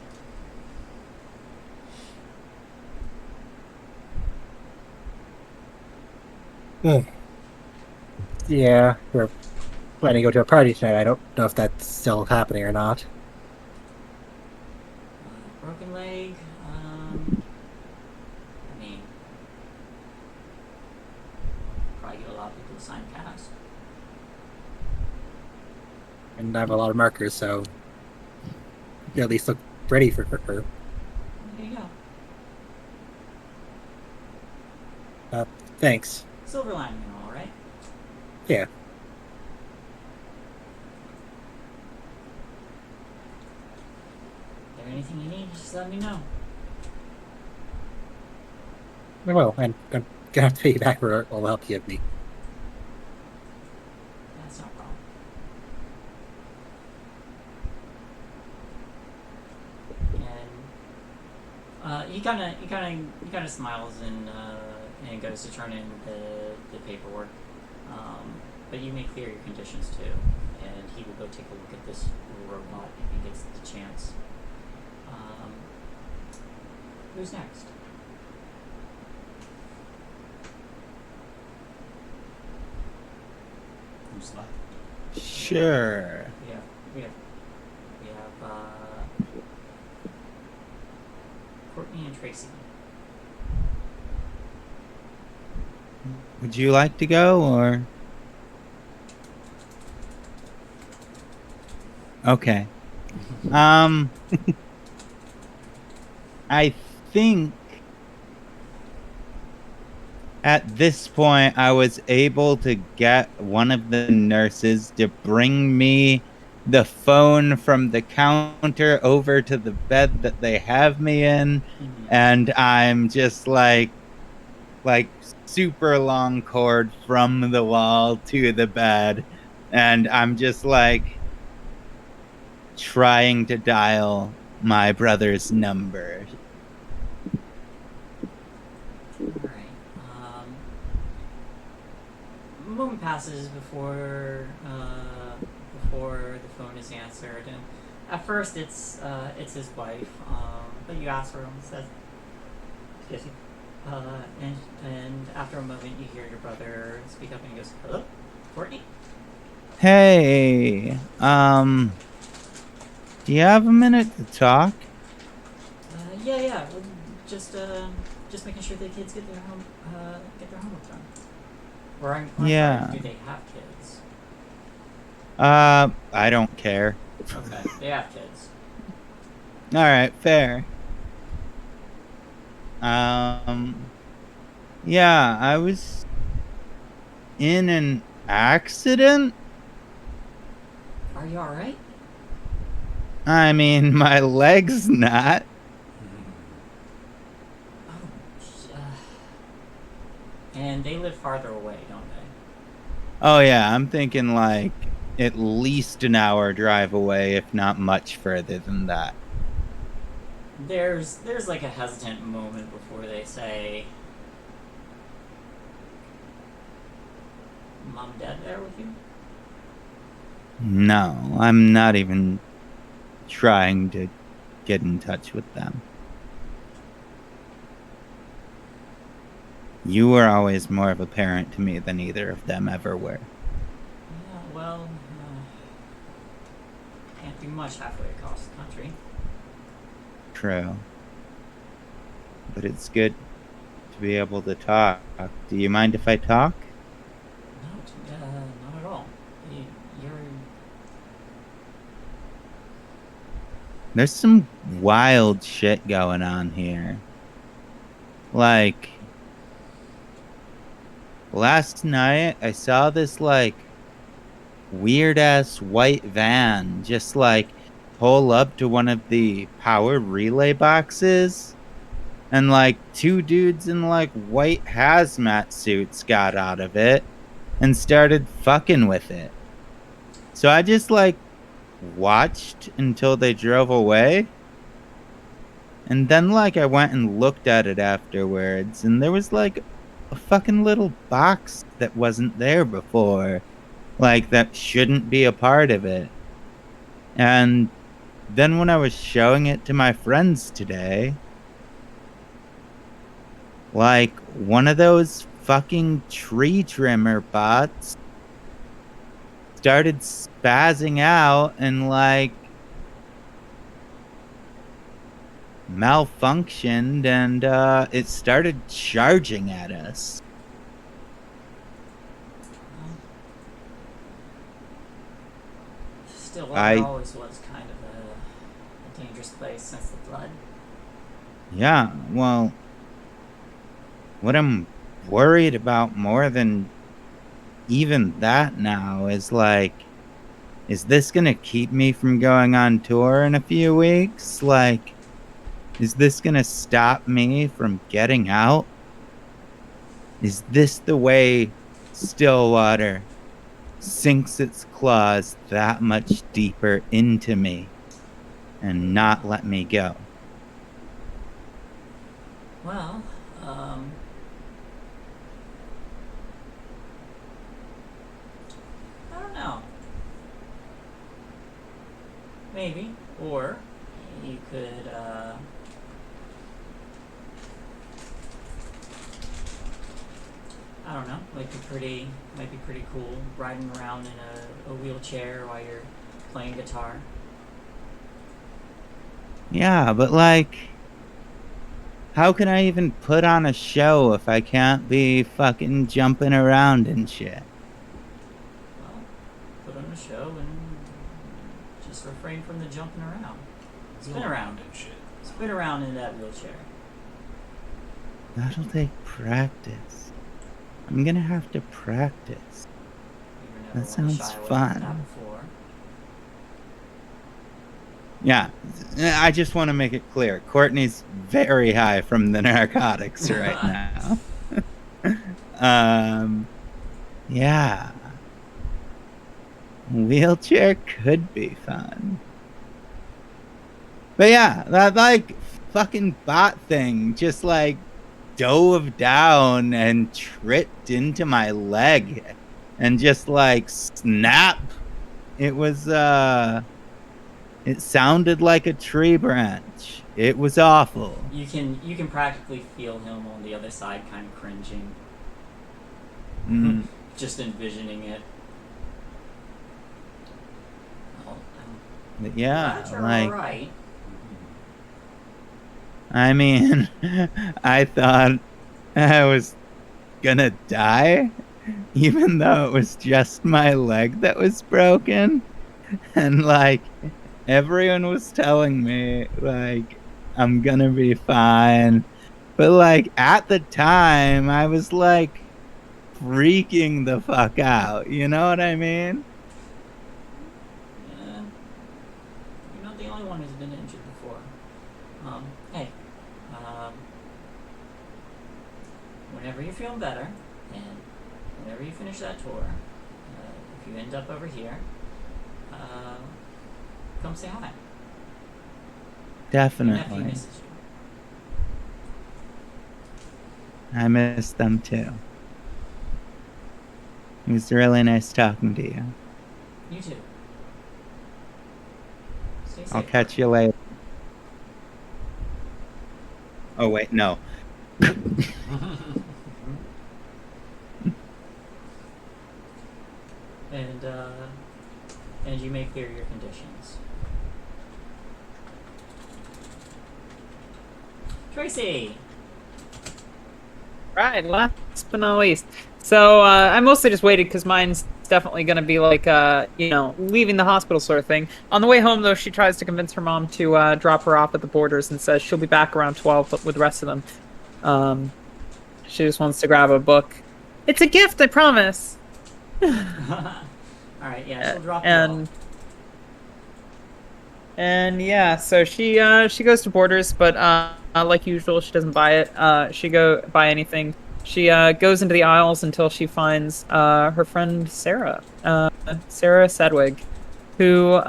Yeah, we're planning to go to a party tonight. I don't know if that's still happening or not. Broken leg. I mean, probably get a lot of people to sign a cast. And I have a lot of markers, so you at least look ready for her. There you go. Thanks. Silver lining, all right. Yeah. If there's anything you need, just let me know. Well, I'm gonna have to pay you back for all the help you give me. That's no problem. And he kind of smiles and goes to turn in the paperwork. But you make clear your conditions too, and he will go take a look at this robot if he gets the chance. Who's next? Who's left? Sure. We have Courtney and Tracy. Would you like to go, or? Okay. I think at this point I was able to get one of the nurses to bring me the phone from the counter over to the bed that they have me in, and I'm just like, like super long cord from the wall to the bed, and I'm just like trying to dial my brother's number. Alright. A moment passes before the phone is answered, and at first it's his wife. But you ask for him, says, "Excuse me." And after a moment, you hear your brother speak up, and he goes, "Hello, Courtney." Hey, do you have a minute to talk? Yeah. Well, just making sure the kids get their homework done. Or I'm Yeah. sorry, do they have kids? I don't care. Okay, they have kids. Alright, fair. Yeah, I was in an accident. Are you alright? I mean, my leg's not. And they live farther away, don't they? Oh yeah, I'm thinking like at least an hour drive away, if not much further than that. There's like a hesitant moment before they say, "Mom and Dad there with you?" No, I'm not even trying to get in touch with them. You were always more of a parent to me than either of them ever were. Yeah, well, can't do much halfway across the country. True. But it's good to be able to talk. Do you mind if I talk? No, not at all. You're... There's some wild shit going on here. Like, last night I saw this like weird ass white van just like pull up to one of the power relay boxes, and like two dudes in like white hazmat suits got out of it and started fucking with it. So I just like watched until they drove away, and then like I went and looked at it afterwards, and there was like a fucking little box that wasn't there before, like that shouldn't be a part of it. And then when I was showing it to my friends today, like one of those fucking tree trimmer bots started spazzing out and like malfunctioned, and it started charging at us. Stillwater always was kind of a dangerous place since the flood. Yeah, well, what I'm worried about more than even that now is like, is this gonna keep me from going on tour in a few weeks? Like, is this gonna stop me from getting out? Is this the way Stillwater sinks its claws that much deeper into me and not let me go? Well, I don't know. Maybe. Or you could, I don't know, might be pretty cool riding around in a wheelchair while you're playing guitar. Yeah, but like, how can I even put on a show if I can't be fucking jumping around and shit? Well, put on a show and just refrain from the jumping around. Spin around and shit. Spin around in that wheelchair. That'll take practice. I'm gonna have to practice. That sounds fun. Yeah, I just want to make it clear. Courtney's very high from the narcotics right now. Yeah. Wheelchair could be fun. But yeah, that like fucking bot thing just like dove down and tripped into my leg and just like snap. It was it sounded like a tree branch. It was awful. You can practically feel him on the other side, kind of cringing, just envisioning it. But yeah, Glad you're like alright. I mean, I thought I was gonna die, even though it was just my leg that was broken. And like, everyone was telling me, like, I'm gonna be fine. But like, at the time, I was like, freaking the fuck out. You know what I mean? Yeah. You're not the only one who's been injured before. Hey. Whenever you're feeling better, and whenever you finish that tour, if you end up over here, come say hi. Your nephew Definitely. misses you. I miss them too. It was really nice talking to you. You too. Stay safe. I'll catch you later. Oh, wait, no. And you may clear your conditions. Tracy! Right, last but not least. So I mostly just waited because mine's definitely going to be like, leaving the hospital sort of thing. On the way home, though, she tries to convince her mom to drop her off at the Borders and says she'll be back around 12 with the rest of them. She just wants to grab a book. It's a gift, I promise. Alright, yeah, she'll drop you off. And yeah, so she goes to Borders, but like usual, she doesn't buy it. She buy anything. She goes into the aisles until she finds her friend Sarah, Sarah Sedwig, who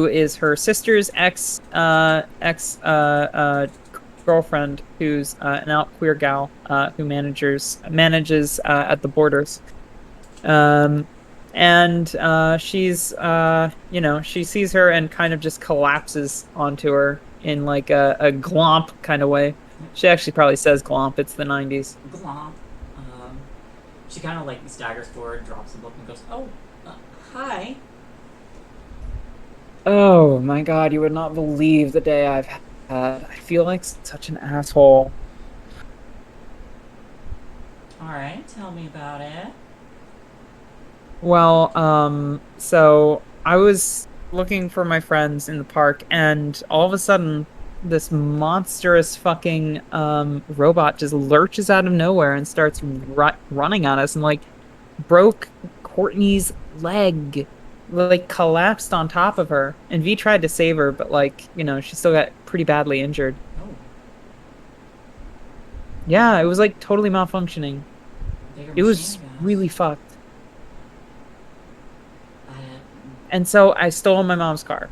is her sister's ex girlfriend, who's an out queer gal who manages at the Borders. And she's she sees her and kind of just collapses onto her in like a glomp kind of way. She actually probably says glomp. It's the 90s. Glomp. She kind of like staggers forward, drops the book, and goes, "Oh, hi." Oh my god, you would not believe the day I've had. I feel like such an asshole. Alright, tell me about it. Well, so I was looking for my friends in the park, and all of a sudden, this monstrous fucking robot just lurches out of nowhere and starts running at us and like broke Courtney's leg, like collapsed on top of her. And V tried to save her, but like, she still got pretty badly injured. Oh. Yeah, it was like totally malfunctioning. It was Machine guns. really fucked. And so I stole my mom's car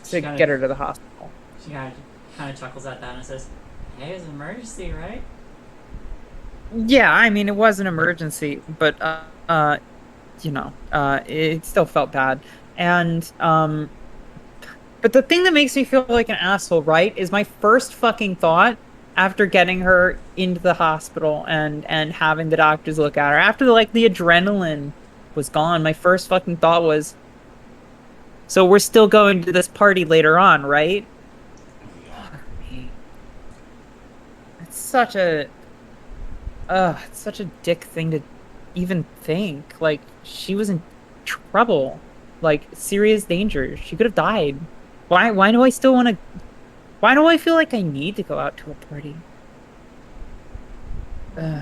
to get her to the hospital. She kind of chuckles at that and says, "Hey, it's an emergency, right?" Yeah, I mean, it was an emergency, but it still felt bad. And but the thing that makes me feel like an asshole, right, is my first fucking thought after getting her into the hospital and having the doctors look at her, after like the adrenaline was gone, my first fucking thought was, so we're still going to this party later on, right? It's such a dick thing to even think. Like, she was in trouble, like serious danger. She could have died. Why do I still want to? Why do I feel like I need to go out to a party? You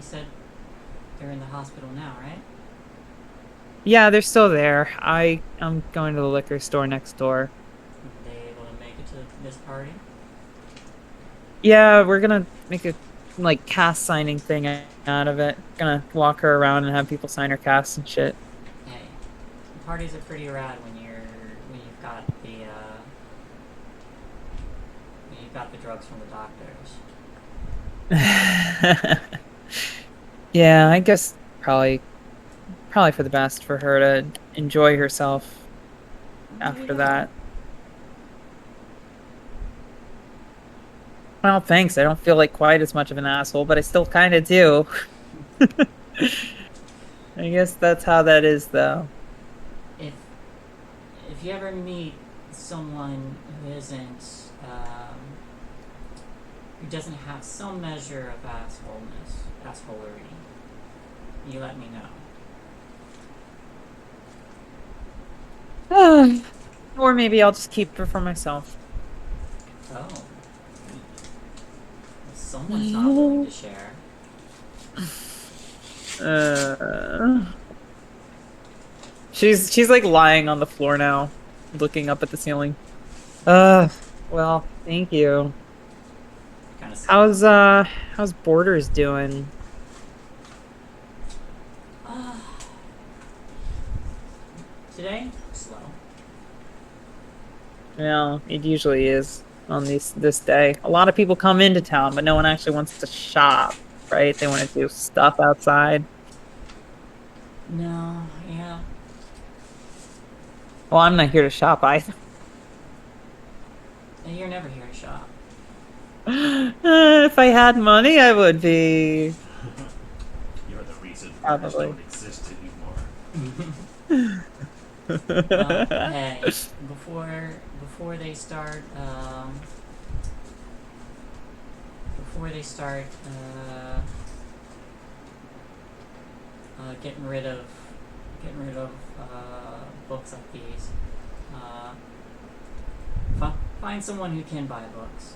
said they're in the hospital now, right? Yeah, they're still there. I'm going to the liquor store next door. Were they able to make it to this party? Yeah, we're gonna make a like cast signing thing out of it. Gonna walk her around and have people sign her casts and shit. Hey, parties are pretty rad when you've got the drugs from the doctors. Yeah, I guess probably for the best for her to enjoy herself after that. Well, thanks. I don't feel like quite as much of an asshole, but I still kind of do. I guess that's how that is, though. If you ever meet someone who doesn't have some measure of assholery, you let me know. Or maybe I'll just keep her for myself. Oh. Someone's not willing to share. She's like lying on the floor now, looking up at the ceiling. Well, thank you. Kind of. How's Borders doing? Today, slow. Yeah, it usually is on this day. A lot of people come into town, but no one actually wants to shop, right? They want to do stuff outside. No, yeah. Well, I'm not here to shop either. You're never here to shop. If I had money, I would be. You're the reason Probably. Rindis don't exist anymore. Hey, before they start getting rid of books like these, find someone who can buy books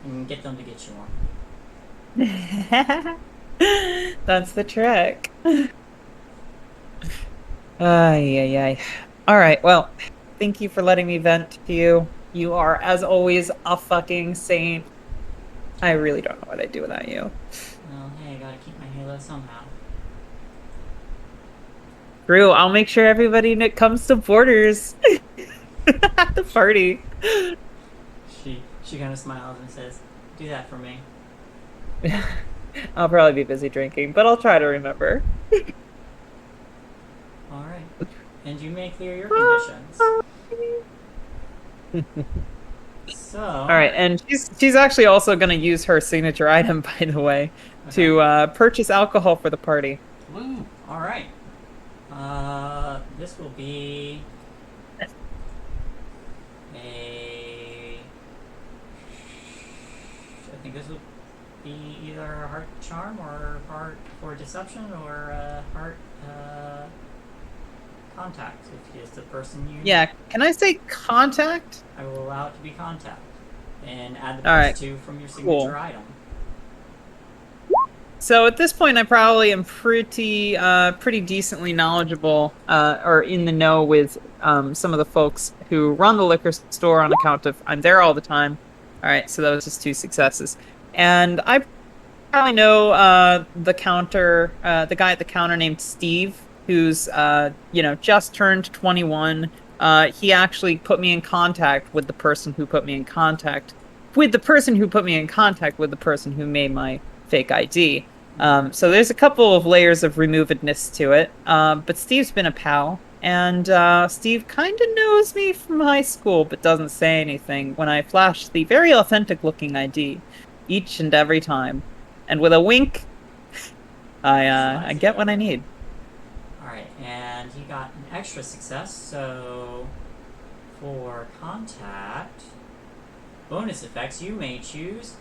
and get them to get you one. That's the trick. Ay. All right, well, thank you for letting me vent to you. You are, as always, a fucking saint. I really don't know what I'd do without you. Well, hey, I gotta keep my halo somehow. Drew, I'll make sure everybody comes to Borders at the party. She kind of smiles and says, "Do that for me." I'll probably be busy drinking, but I'll try to remember. All right, and you may clear your conditions. So. All right, and she's actually also going to use her signature item, by the way, Okay. to purchase alcohol for the party. Woo! All right. This will be I think this will be either a heart charm or heart for deception or heart contact. If it's the person you. Yeah, can I say contact? I will allow it to be contact, and add the All plus right. 2 from your signature Cool. item. So at this point, I probably am pretty decently knowledgeable or in the know with some of the folks who run the liquor store on account of I'm there all the time. All right, so that was just 2 successes, and I probably know the guy at the counter named Steve, who's just turned 21. He actually put me in contact with the person who put me in contact with the person who put me in contact with the person who made my fake ID. So there's a couple of layers of removedness to it. But Steve's been a pal, and Steve kind of knows me from high school, but doesn't say anything when I flash the very authentic-looking ID each and every time. And with a wink, I get what I need. Alright, and you got an extra success, so for contact, bonus effects, you may choose.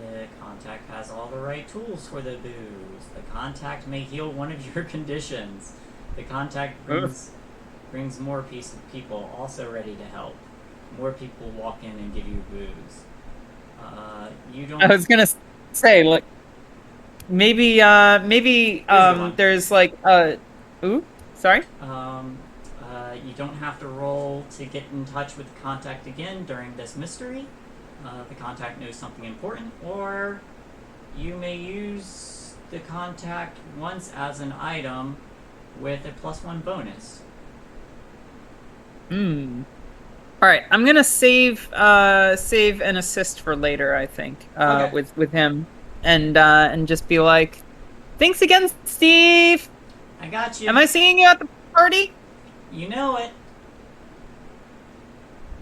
The contact has all the right tools for the booze. The contact may heal one of your conditions. The contact brings more people also ready to help. More people walk in and give you booze. You don't. I was gonna say, look, maybe there's like ooh, sorry. You don't have to roll to get in touch with the contact again during this mystery. the contact knows something important, or you may use the contact once as an item with a +1 bonus. All right, I'm gonna save an assist for later. I think Okay. with him, and just be like, thanks again, Steve. I got you. Am I seeing you at the party? You know it.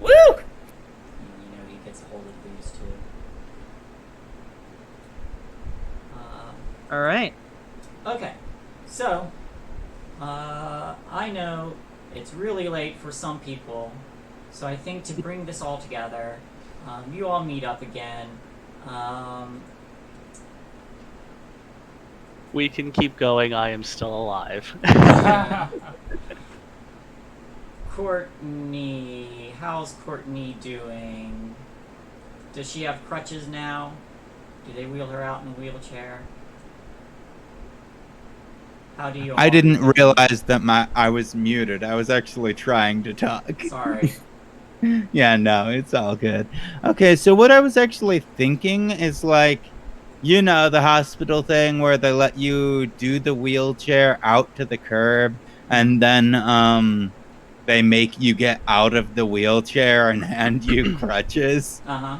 Woo! And you know he gets a hold of these too. All right. Okay, so I know it's really late for some people, so I think to bring this all together, you all meet up again. We can keep going. I am still alive. Courtney, how's Courtney doing? Does she have crutches now? Do they wheel her out in a wheelchair? How do you? I didn't realize that I was muted. I was actually trying to talk. Sorry. Yeah, no, it's all good. Okay, so what I was actually thinking is like, you know, the hospital thing where they let you do the wheelchair out to the curb, and then they make you get out of the wheelchair and hand you crutches. Uh-huh.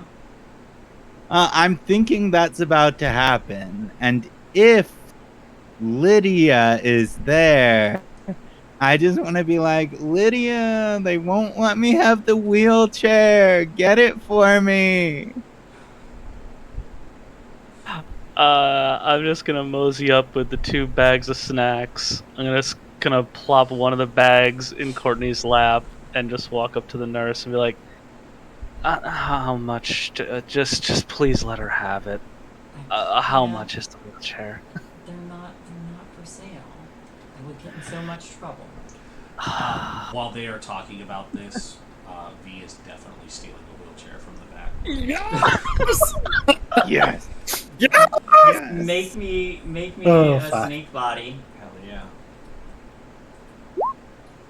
I'm thinking that's about to happen, and if Lydia is there, I just want to be like, Lydia, they won't let me have the wheelchair. Get it for me. I'm just gonna mosey up with the 2 bags of snacks. I'm just gonna plop one of the bags in Courtney's lap and just walk up to the nurse and be like, "How much? Just please let her have it. How Yeah. much is the wheelchair?" They're not for sale. I would get in so much trouble. While they are talking about this, V is definitely stealing a wheelchair from the back. Yes. Make me Oh, a fuck. snake body. Hell yeah.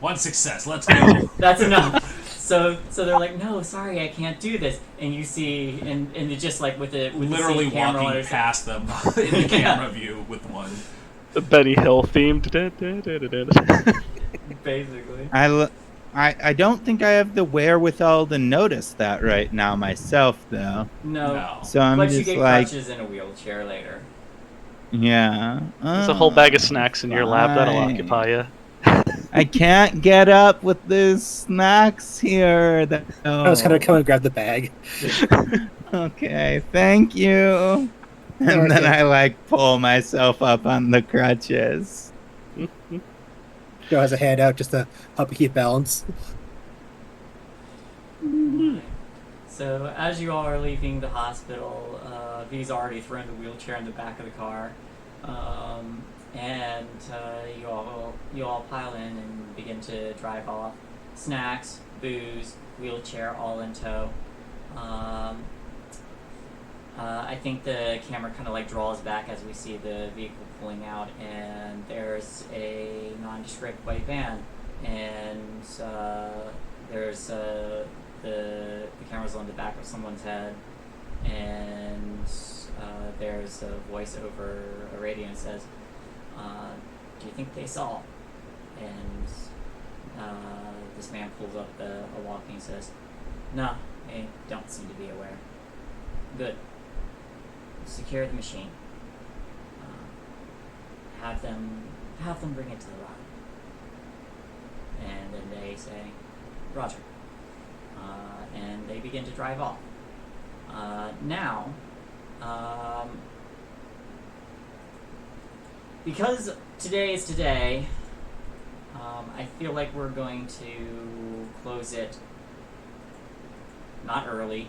1 success, let's go. That's enough. So they're like, no, sorry, I can't do this. And you see, and it's just like with the Literally same camera on walking her- past them in the camera view with one. The Benny Hill themed. Basically. I don't think I have the wherewithal to notice that right now myself, though. No. So I'm But you just get like, crutches in a wheelchair later. yeah. There's a whole bag of snacks in your lap that'll fine. occupy you. I can't get up with the snacks here. I was gonna come and grab the bag. Okay, thank you. And then I like pull myself up on the crutches. Joe has a hand out just to help you keep balance. So as you all are leaving the hospital, V's already thrown the wheelchair in the back of the car, and you all pile in and begin to drive off. Snacks, booze, wheelchair, all in tow. I think the camera kind of like draws back as we see the vehicle pulling out, and there's a nondescript white van, and there's the camera's on the back of someone's head, and there's a voice over a radio and says, "Do you think they saw?" And this man pulls up a walkie and says, "No, they don't seem to be aware." Good. Secure the machine. Have them bring it to the lot. And then they say, "Roger." And they begin to drive off. Now, because today is today, I feel like we're going to close it not early,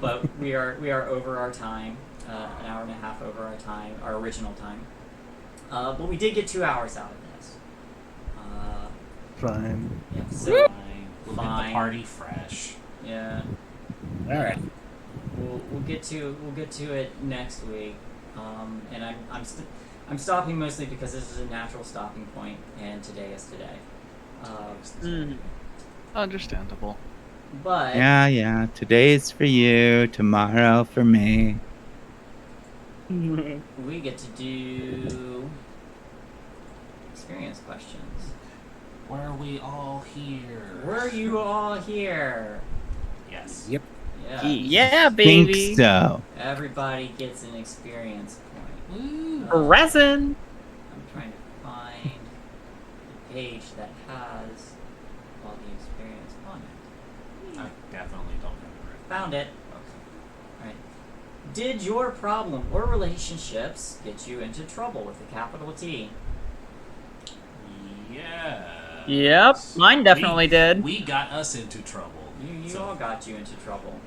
but we are over our time, an hour and a half over our time, our original time. But we did get 2 hours out of this. Fine. Yeah, so We'll Fine. get the party fresh. yeah, All right. we'll get to it next week. And I'm stopping mostly because this is a natural stopping point, and today is today. Understandable. But Yeah. Today's for you, tomorrow for me. we get to do experience questions. Were we all here? Were you all here? Yes. Yep. Yeah. Yeah, baby. Think so. Everybody gets an experience point. Woo. Resin. I'm trying to find the page that has all the experience on it. I definitely don't have it right. Found it. Okay. Alright. Did your problem or relationships get you into trouble with a capital T? Yeah. Yep, mine definitely did. We got us into trouble. You all got you into trouble.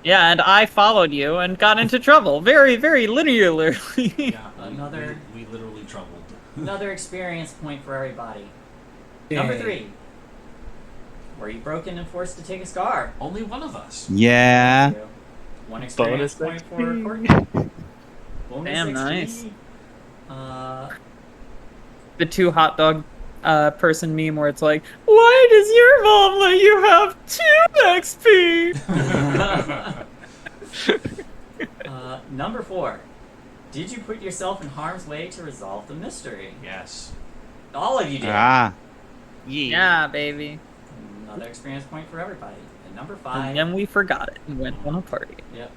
Yeah, and I followed you and got into trouble very, very linearly. Yeah, Another- we literally troubled. Another experience point for everybody. Yay. Number 3. Were you broken and forced to take a scar? Only one of us. Yeah. One experience Bonus point for XP. Courtney. Bonus Damn, XP. nice. The The two hot dog person meme where it's like, why does your mom let you have 2 XP? Number 4. Did you put yourself in harm's way to resolve the mystery? Yes. All of you did. Ah. Yeah, baby. Another experience point for everybody. And number And 5. then we forgot it and went on a party. Yep.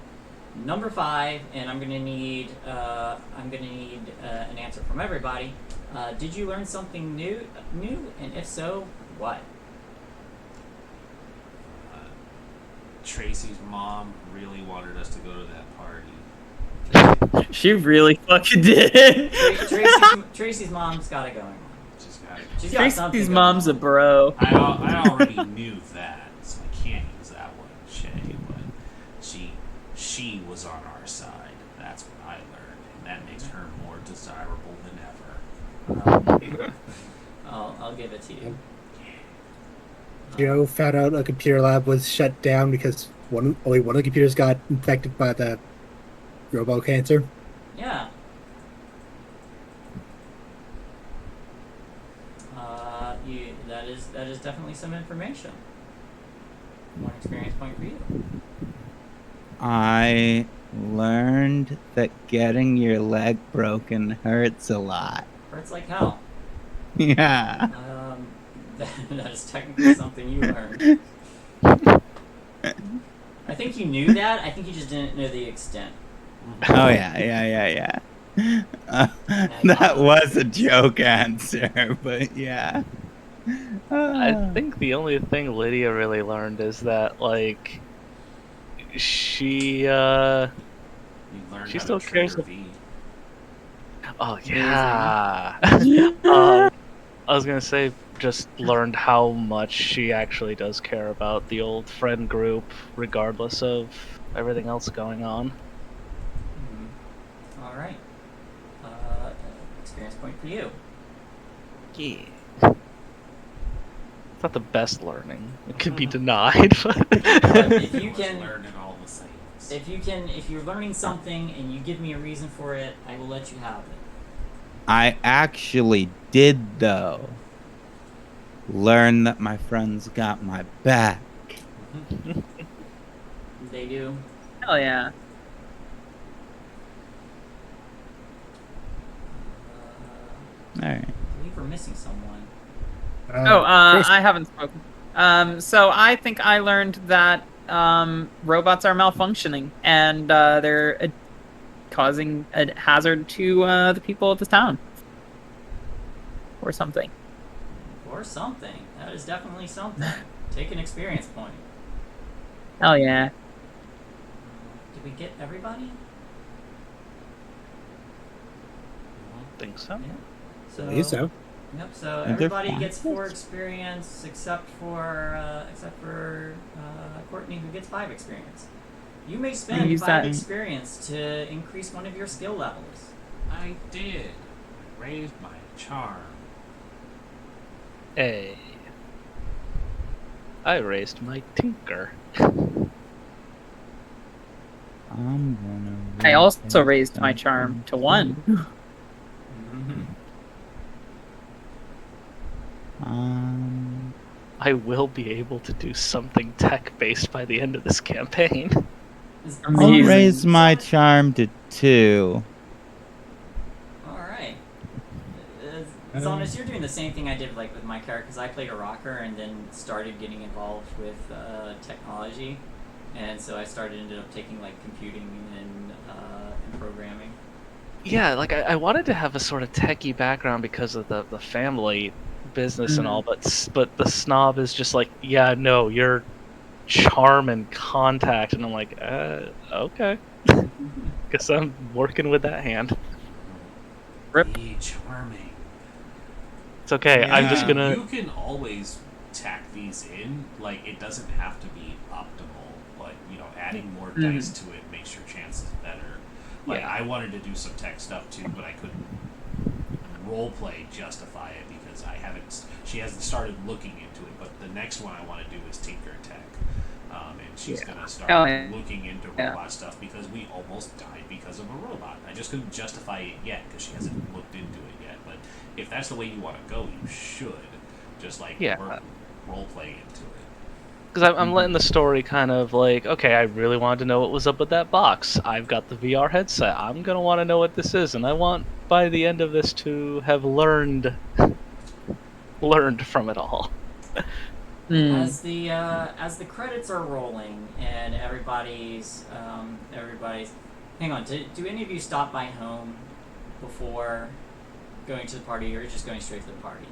Number 5, and I'm gonna need an answer from everybody. Did you learn something new? And if so, what? Tracy's mom really wanted us to go to that party. She really fucking did. Tracy's mom's got it going on. Just got it. She's got something Tracy's going mom's a on. bro. I already knew that, so I can't use that one, Shae. But she was on our side. That's what I learned, and that makes her more desirable than ever. I'll give it to you. Joe found out a computer lab was shut down because only one of the computers got infected by the robo cancer. Yeah. That is definitely some information. One experience point for you. I learned that getting your leg broken hurts a lot. Hurts like hell. Yeah. That is technically something you learned. I think you knew that. I think you just didn't know the extent. Oh yeah. That was a joke answer, but yeah. I think the only thing Lydia really learned is that, like, she, You learned She how still to cares trigger V. oh yeah. I was gonna say, just learned how much she actually does care about the old friend group, regardless of everything else going on. All right. Experience point for you. Yeah. It's not the best learning. It could be denied, but If you Was can, learning all the things. if you're learning something and you give me a reason for it, I will let you have it. I actually did though learn that my friends got my back. They do. Hell yeah. Alright. I believe we're missing someone. Tracy- I haven't spoken. So I think I learned that robots are malfunctioning and they're causing a hazard to the people of this town. Or something. Or something. That is definitely something. Take an experience point. Hell yeah. Did we get everybody? think so. Yeah. So. I believe so. Yep. So And they're everybody fine. gets 4 experience, except for Courtney, who gets 5 experience. You may spend Use 5 that- experience to increase one of your skill levels. I did. I raised my charm. Hey. I raised my tinker. I also raised my charm to 1. Um, I I will be able to do something tech-based by the end of this campaign. I'll Amazing. raise my charm to 2. Alright. Zaunis, you're doing the same thing I did like with my character, because I played a rocker and then started getting involved with technology. And so I ended up taking like computing and programming. Yeah, like I wanted to have a sort of techie background because of the family business and all, but the snob is just like, yeah, no, you're charm and contact, and I'm like, okay. Guess I'm working with that hand. Be charming. It's okay. I'm Yeah. just gonna. You can always tack these in. Like, it doesn't have to be optimal, but adding more dice to it makes your chances better. Like, Yeah. I wanted to do some tech stuff too, but I couldn't roleplay justify it because she hasn't started looking into it. But the next one I want to do is Tinker Tech, and she's gonna start looking into robot stuff because we almost died because of a robot. I just couldn't justify it yet because she hasn't looked into it yet. But if that's the way you want to go, you should just work roleplay into it. Because I'm letting the story kind of like, okay, I really wanted to know what was up with that box. I've got the VR headset. I'm going to want to know what this is. And I want, by the end of this, to have learned from it all. As the credits are rolling and everybody's hang on, do any of you stop by home before going to the party, or just going straight to the party?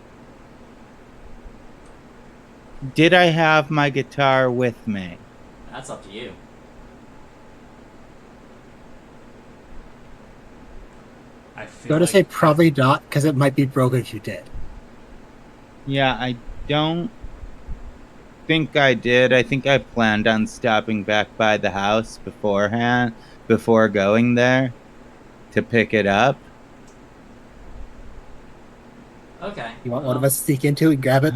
Did I have my guitar with me? That's up to you. I feel Gotta like say probably not, because it might be broken if you did. Yeah, I don't think I did. I think I planned on stopping back by the house before going there to pick it up. Okay. You want one of us to sneak into and grab it?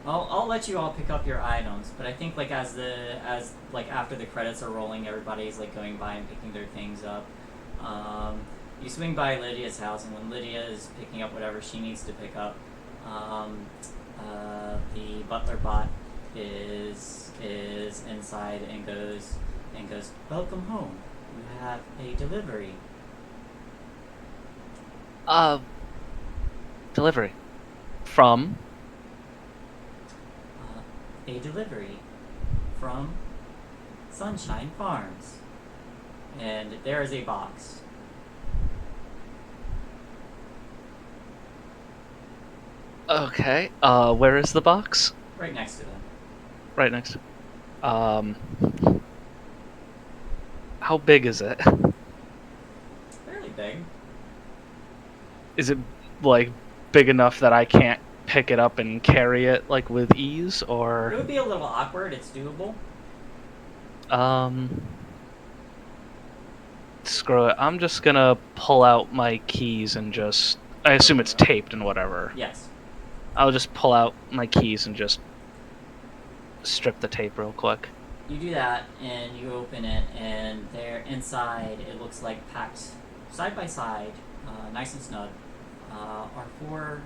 I'll let you all pick up your items, but I think like after the credits are rolling, everybody's like going by and picking their things up. You swing by Lydia's house, and when Lydia is picking up whatever she needs to pick up, the butler bot is inside and goes, "Welcome home. You have a delivery." Delivery. From? A delivery from Sunshine Farms. And there is a box. Okay. Where is the box? Right next to them. Right next to. How big is it? Fairly big. Is it like big enough that I can't pick it up and carry it like with ease, It or would be a little awkward. It's doable. screw it. I'm just gonna pull out my keys and just. I assume it's taped and whatever. Yes. I'll just pull out my keys and just strip the tape real quick. You do that, and you open it, and there inside it looks like packed side by side, nice and snug, are four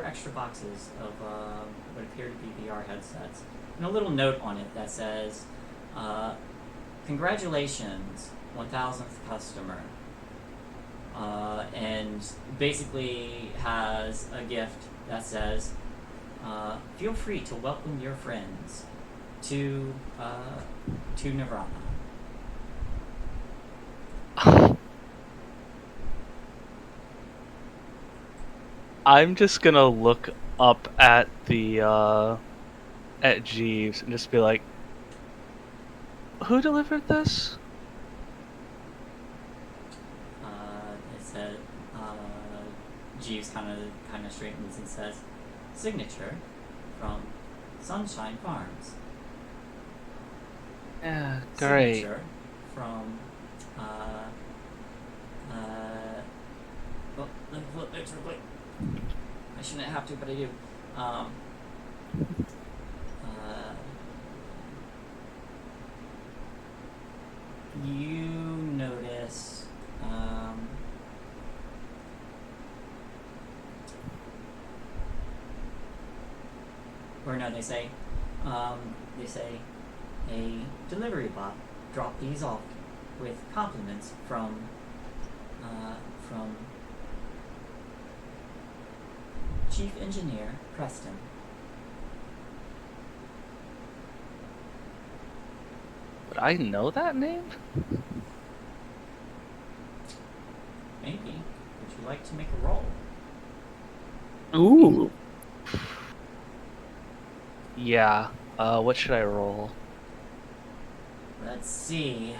extra boxes of what appear to be VR headsets, and a little note on it that says, "Congratulations, 1000th customer," and basically has a gift that says, "Feel free to welcome your friends to Nirvana." I'm just gonna look up at the at Jeeves and just be like, "Who delivered this?" It said, Jeeves kind of straightens and says, "Signature from Sunshine Farms." Yeah, great. Signature from let me flip it real quick. I shouldn't have to, but I do. You notice or no, they say a delivery bot dropped these off with compliments from Chief Engineer Preston. Would I know that name? Maybe. Would you like to make a roll? Ooh. Yeah. What should I roll? Let's see.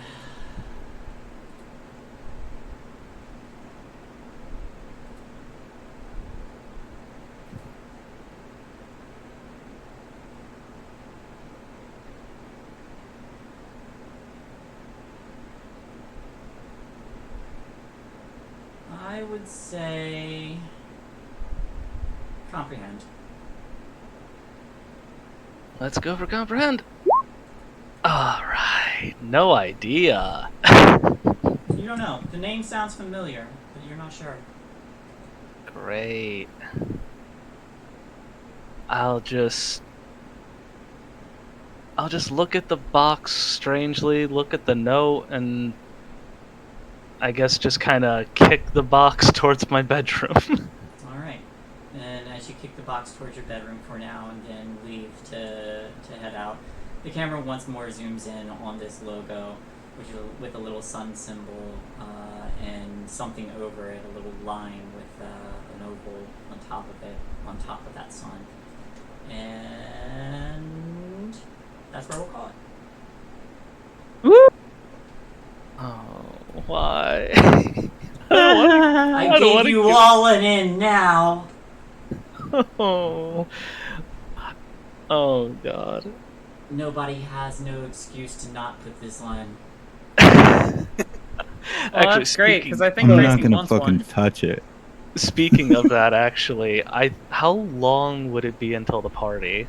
I would say comprehend. Let's go for comprehend. Alright. No idea. You don't know. The name sounds familiar, but you're not sure. Great. I'll just look at the box strangely, look at the note, and I guess just kind of kick the box towards my bedroom. Alright. And as you kick the box towards your bedroom for now and then leave to head out, the camera once more zooms in on this logo, which is with a little sun symbol and something over it, a little line with an oval on top of it, on top of that sun. And that's where we'll call it. Woo! Oh, why? I don't gave wanna you give- all an in now. Oh. Oh God. Nobody has no excuse to not put this on. Well, that's great because I think I'm Tracy not gonna wants fucking one. touch it. Speaking of that, actually, how long would it be until the party?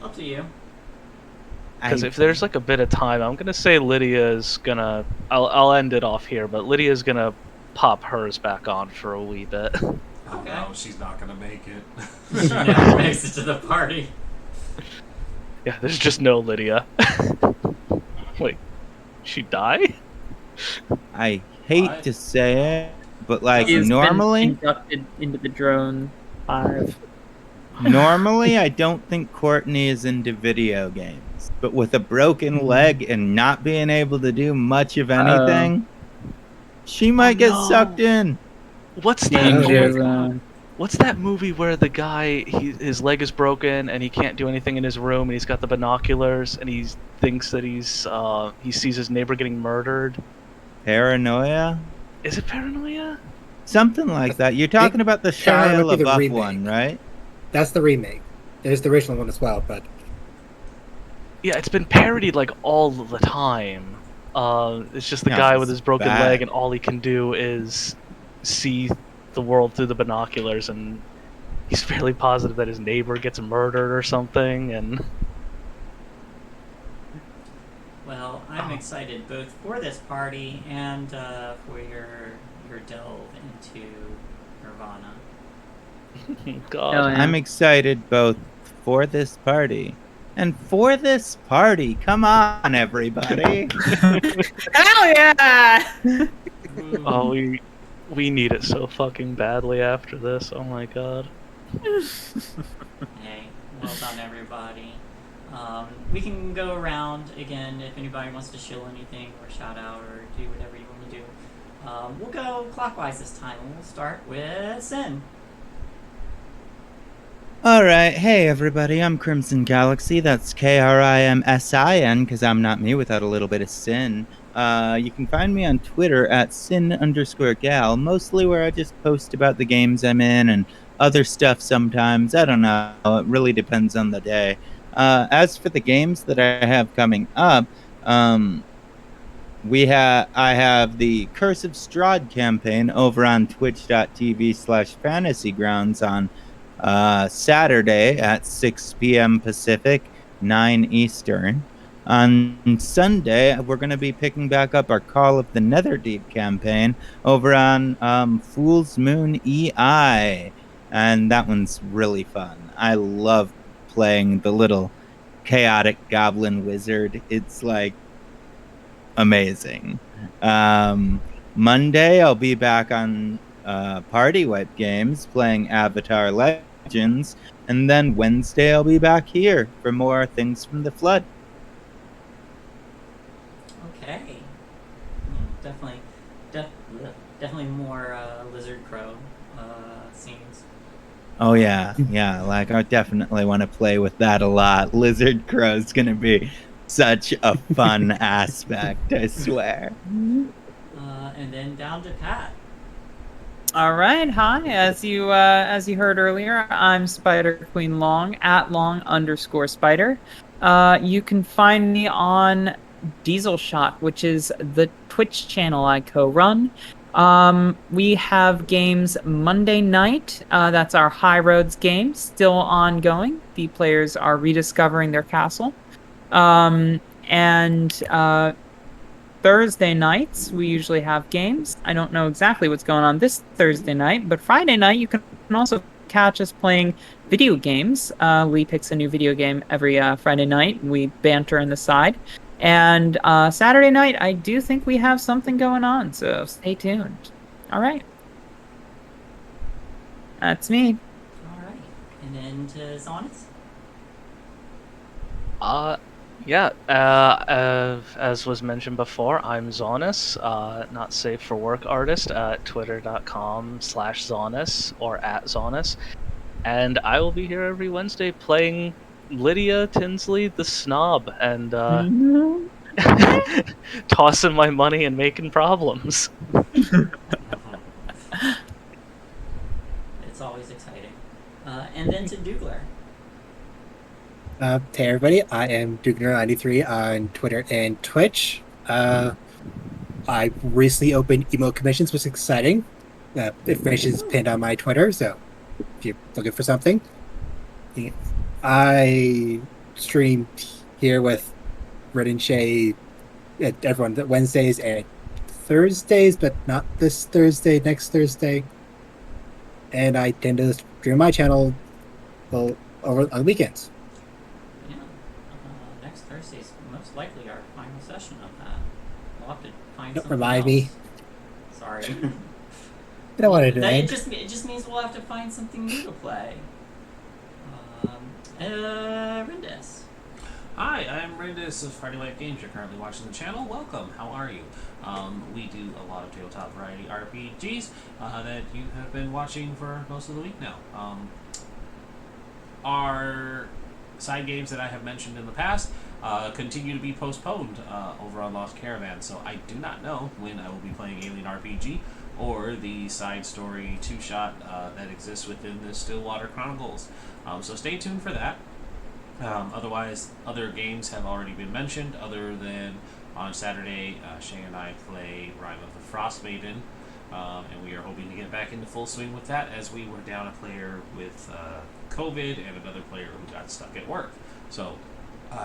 Up to you. Because if there's like a bit of time, I'm gonna say Lydia's gonna. I'll end it off here, but Lydia's gonna pop hers back on for a wee bit. Oh Okay. no, she's not gonna make it. She never makes it to the party. Yeah, there's just no Lydia. Wait, she die? I hate What? to say it, but like He has been normally, inducted into the drone 5. normally I don't think Courtney is into video games. But with a broken leg and not being able to do much of anything, she might get no. sucked in. What's Danger that? zone. What's that movie where the guy his leg is broken and he can't do anything in his room and he's got the binoculars and he thinks that he sees his neighbor getting murdered? Paranoia? Is it Paranoia? Something like that. You're talking about the Paranoia Shia might be the LaBeouf remake. one, right? That's the remake. There's the original one as well, but Yeah, it's been parodied like all the time. It's just the Yeah, guy it's with his broken bad. leg and all he can do is see the world through the binoculars, and he's fairly positive that his neighbor gets murdered or something. And Well, I'm excited both for this party and for your delve into Nirvana. God, Oh, yeah. I'm excited both for this party and for this party. Come on, everybody. Hell yeah! oh, we need it so fucking badly after this. Oh my God. Hey, well done, everybody. We can go around again if anybody wants to shill anything or shout out or do whatever you want to do. We'll go clockwise this time, and we'll start with Sin. All right. Hey, everybody. I'm Crimson Galaxy. That's Krimsin, because I'm not me without a little bit of sin. You can find me on Twitter at sin_gal, mostly where I just post about the games I'm in and other stuff sometimes. I don't know. It really depends on the day. As for the games that I have coming up, I have the Curse of Strahd campaign over on twitch.tv/fantasygrounds on Saturday at 6 p.m. Pacific, 9 Eastern. On Sunday, we're going to be picking back up our Call of the Netherdeep campaign over on Fool's Moon EI. and that one's really fun. I love playing the little chaotic goblin wizard. It's like amazing. Monday, I'll be back on PartyWipeGames playing Avatar Legends, and then Wednesday, I'll be back here for more Things from the Flood. Okay. Definitely, definitely more lizard crow scenes. Oh yeah, yeah. Like I definitely want to play with that a lot. Lizard Crow's gonna be such a fun aspect, I swear. And then down to Pat. All right, hi. As you heard earlier, I'm Spider Queen Long at Long_Spider. You can find me on Diesel Shot, which is the Twitch channel I co-run. We have games Monday night. That's our High Roads game, still ongoing. The players are rediscovering their castle. And Thursday nights, we usually have games. I don't know exactly what's going on this Thursday night, but Friday night, you can also catch us playing video games. Lee picks a new video game every Friday night. We banter on the side. And Saturday night, I do think we have something going on, so stay tuned. All right. That's me. All right. And then to Zaunis. Yeah, as was mentioned before, I'm Zaunis, not safe for work artist at twitter.com/Zaunis or @Zaunis. And I will be here every Wednesday playing Lydia, Tinsley, the snob, and tossing my money and making problems. It's always exciting. And then to Doogler. Hey everybody, I am Doogler93 on Twitter and Twitch. I recently opened emo commissions, which is exciting. Information is pinned on my Twitter, so if you're looking for something. I stream here with Rindis and Shae at everyone Wednesdays and Thursdays, but not this Thursday, next Thursday. And I tend to stream my channel over on the weekends. Yeah. Next Thursday's most likely our final session of that. We'll have to find Don't something remind else. me. Sorry. I don't want to do That that. it just means we'll have to find something new to play. Rindis. Hi, I'm Rindis of PartyWipeGames. You're currently watching the channel. Welcome. How are you? We do a lot of tabletop variety RPGs that you have been watching for most of the week now. Our side games that I have mentioned in the past continue to be postponed over on Lost Caravan, so I do not know when I will be playing Alien RPG or the side story two-shot that exists within the Stillwater Chronicles. So stay tuned for that. Otherwise, other games have already been mentioned, other than on Saturday, Shae and I play Rime of the Frost Maiden, and we are hoping to get back into full swing with that, as we were down a player with COVID and another player who got stuck at work. So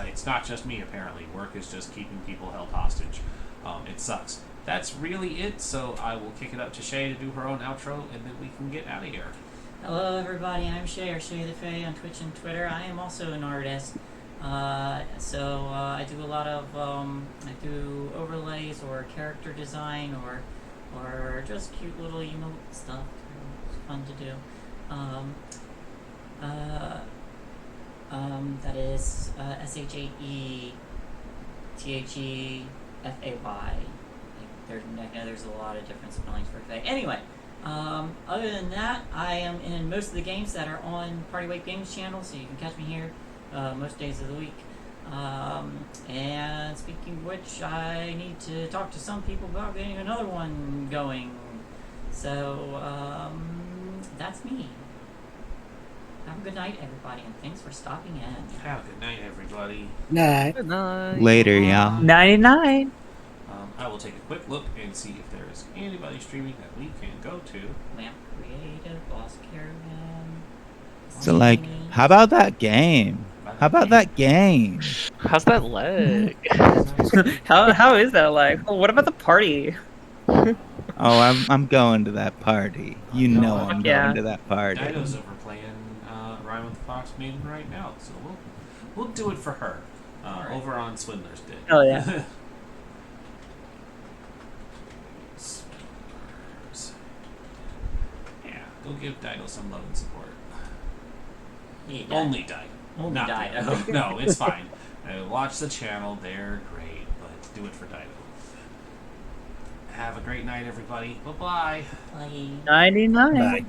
it's not just me, apparently. Work is just keeping people held hostage. It sucks. That's really it, so I will kick it up to Shae to do her own outro, and then we can get out of here. Hello everybody, I'm Shae, or ShaeTheFay on Twitch and Twitter. I am also an artist. I do a lot of, I do overlays or character design or just cute little emote stuff. It's fun to do. That is ShaeTheFay. There's a lot of different spellings for Faye. Anyway, other than that, I am in most of the games that are on PartyWipeGames channel, so you can catch me here most days of the week. And speaking of which, I need to talk to some people about getting another one going. So, that's me. Have a good night, everybody, and thanks for stopping in. Have a good night, everybody. Nah. Good night. Later, y'all. 99. I will take a quick look and see if there is anybody streaming that we can go to. Lamp Creative, Boss Caravan. So, like, how about that game? How about that game? How's that leg? How is that like? Oh, what about the party? Oh, I'm going to that party. You You know know what? I'm Yeah. going to that party. Dido's over playing Rhyme with the Fox Maiden right now, so we'll do it for her over on Swindler's Day. Oh, yeah. Swindlers. Yeah, go give Dido some love and support. He died. Only Dido. Only Not Dido. No, it's fine. Watch the channel, they're great, but do it for Dido. Have a great night, everybody. Bye-bye. Bye. 99. Bye.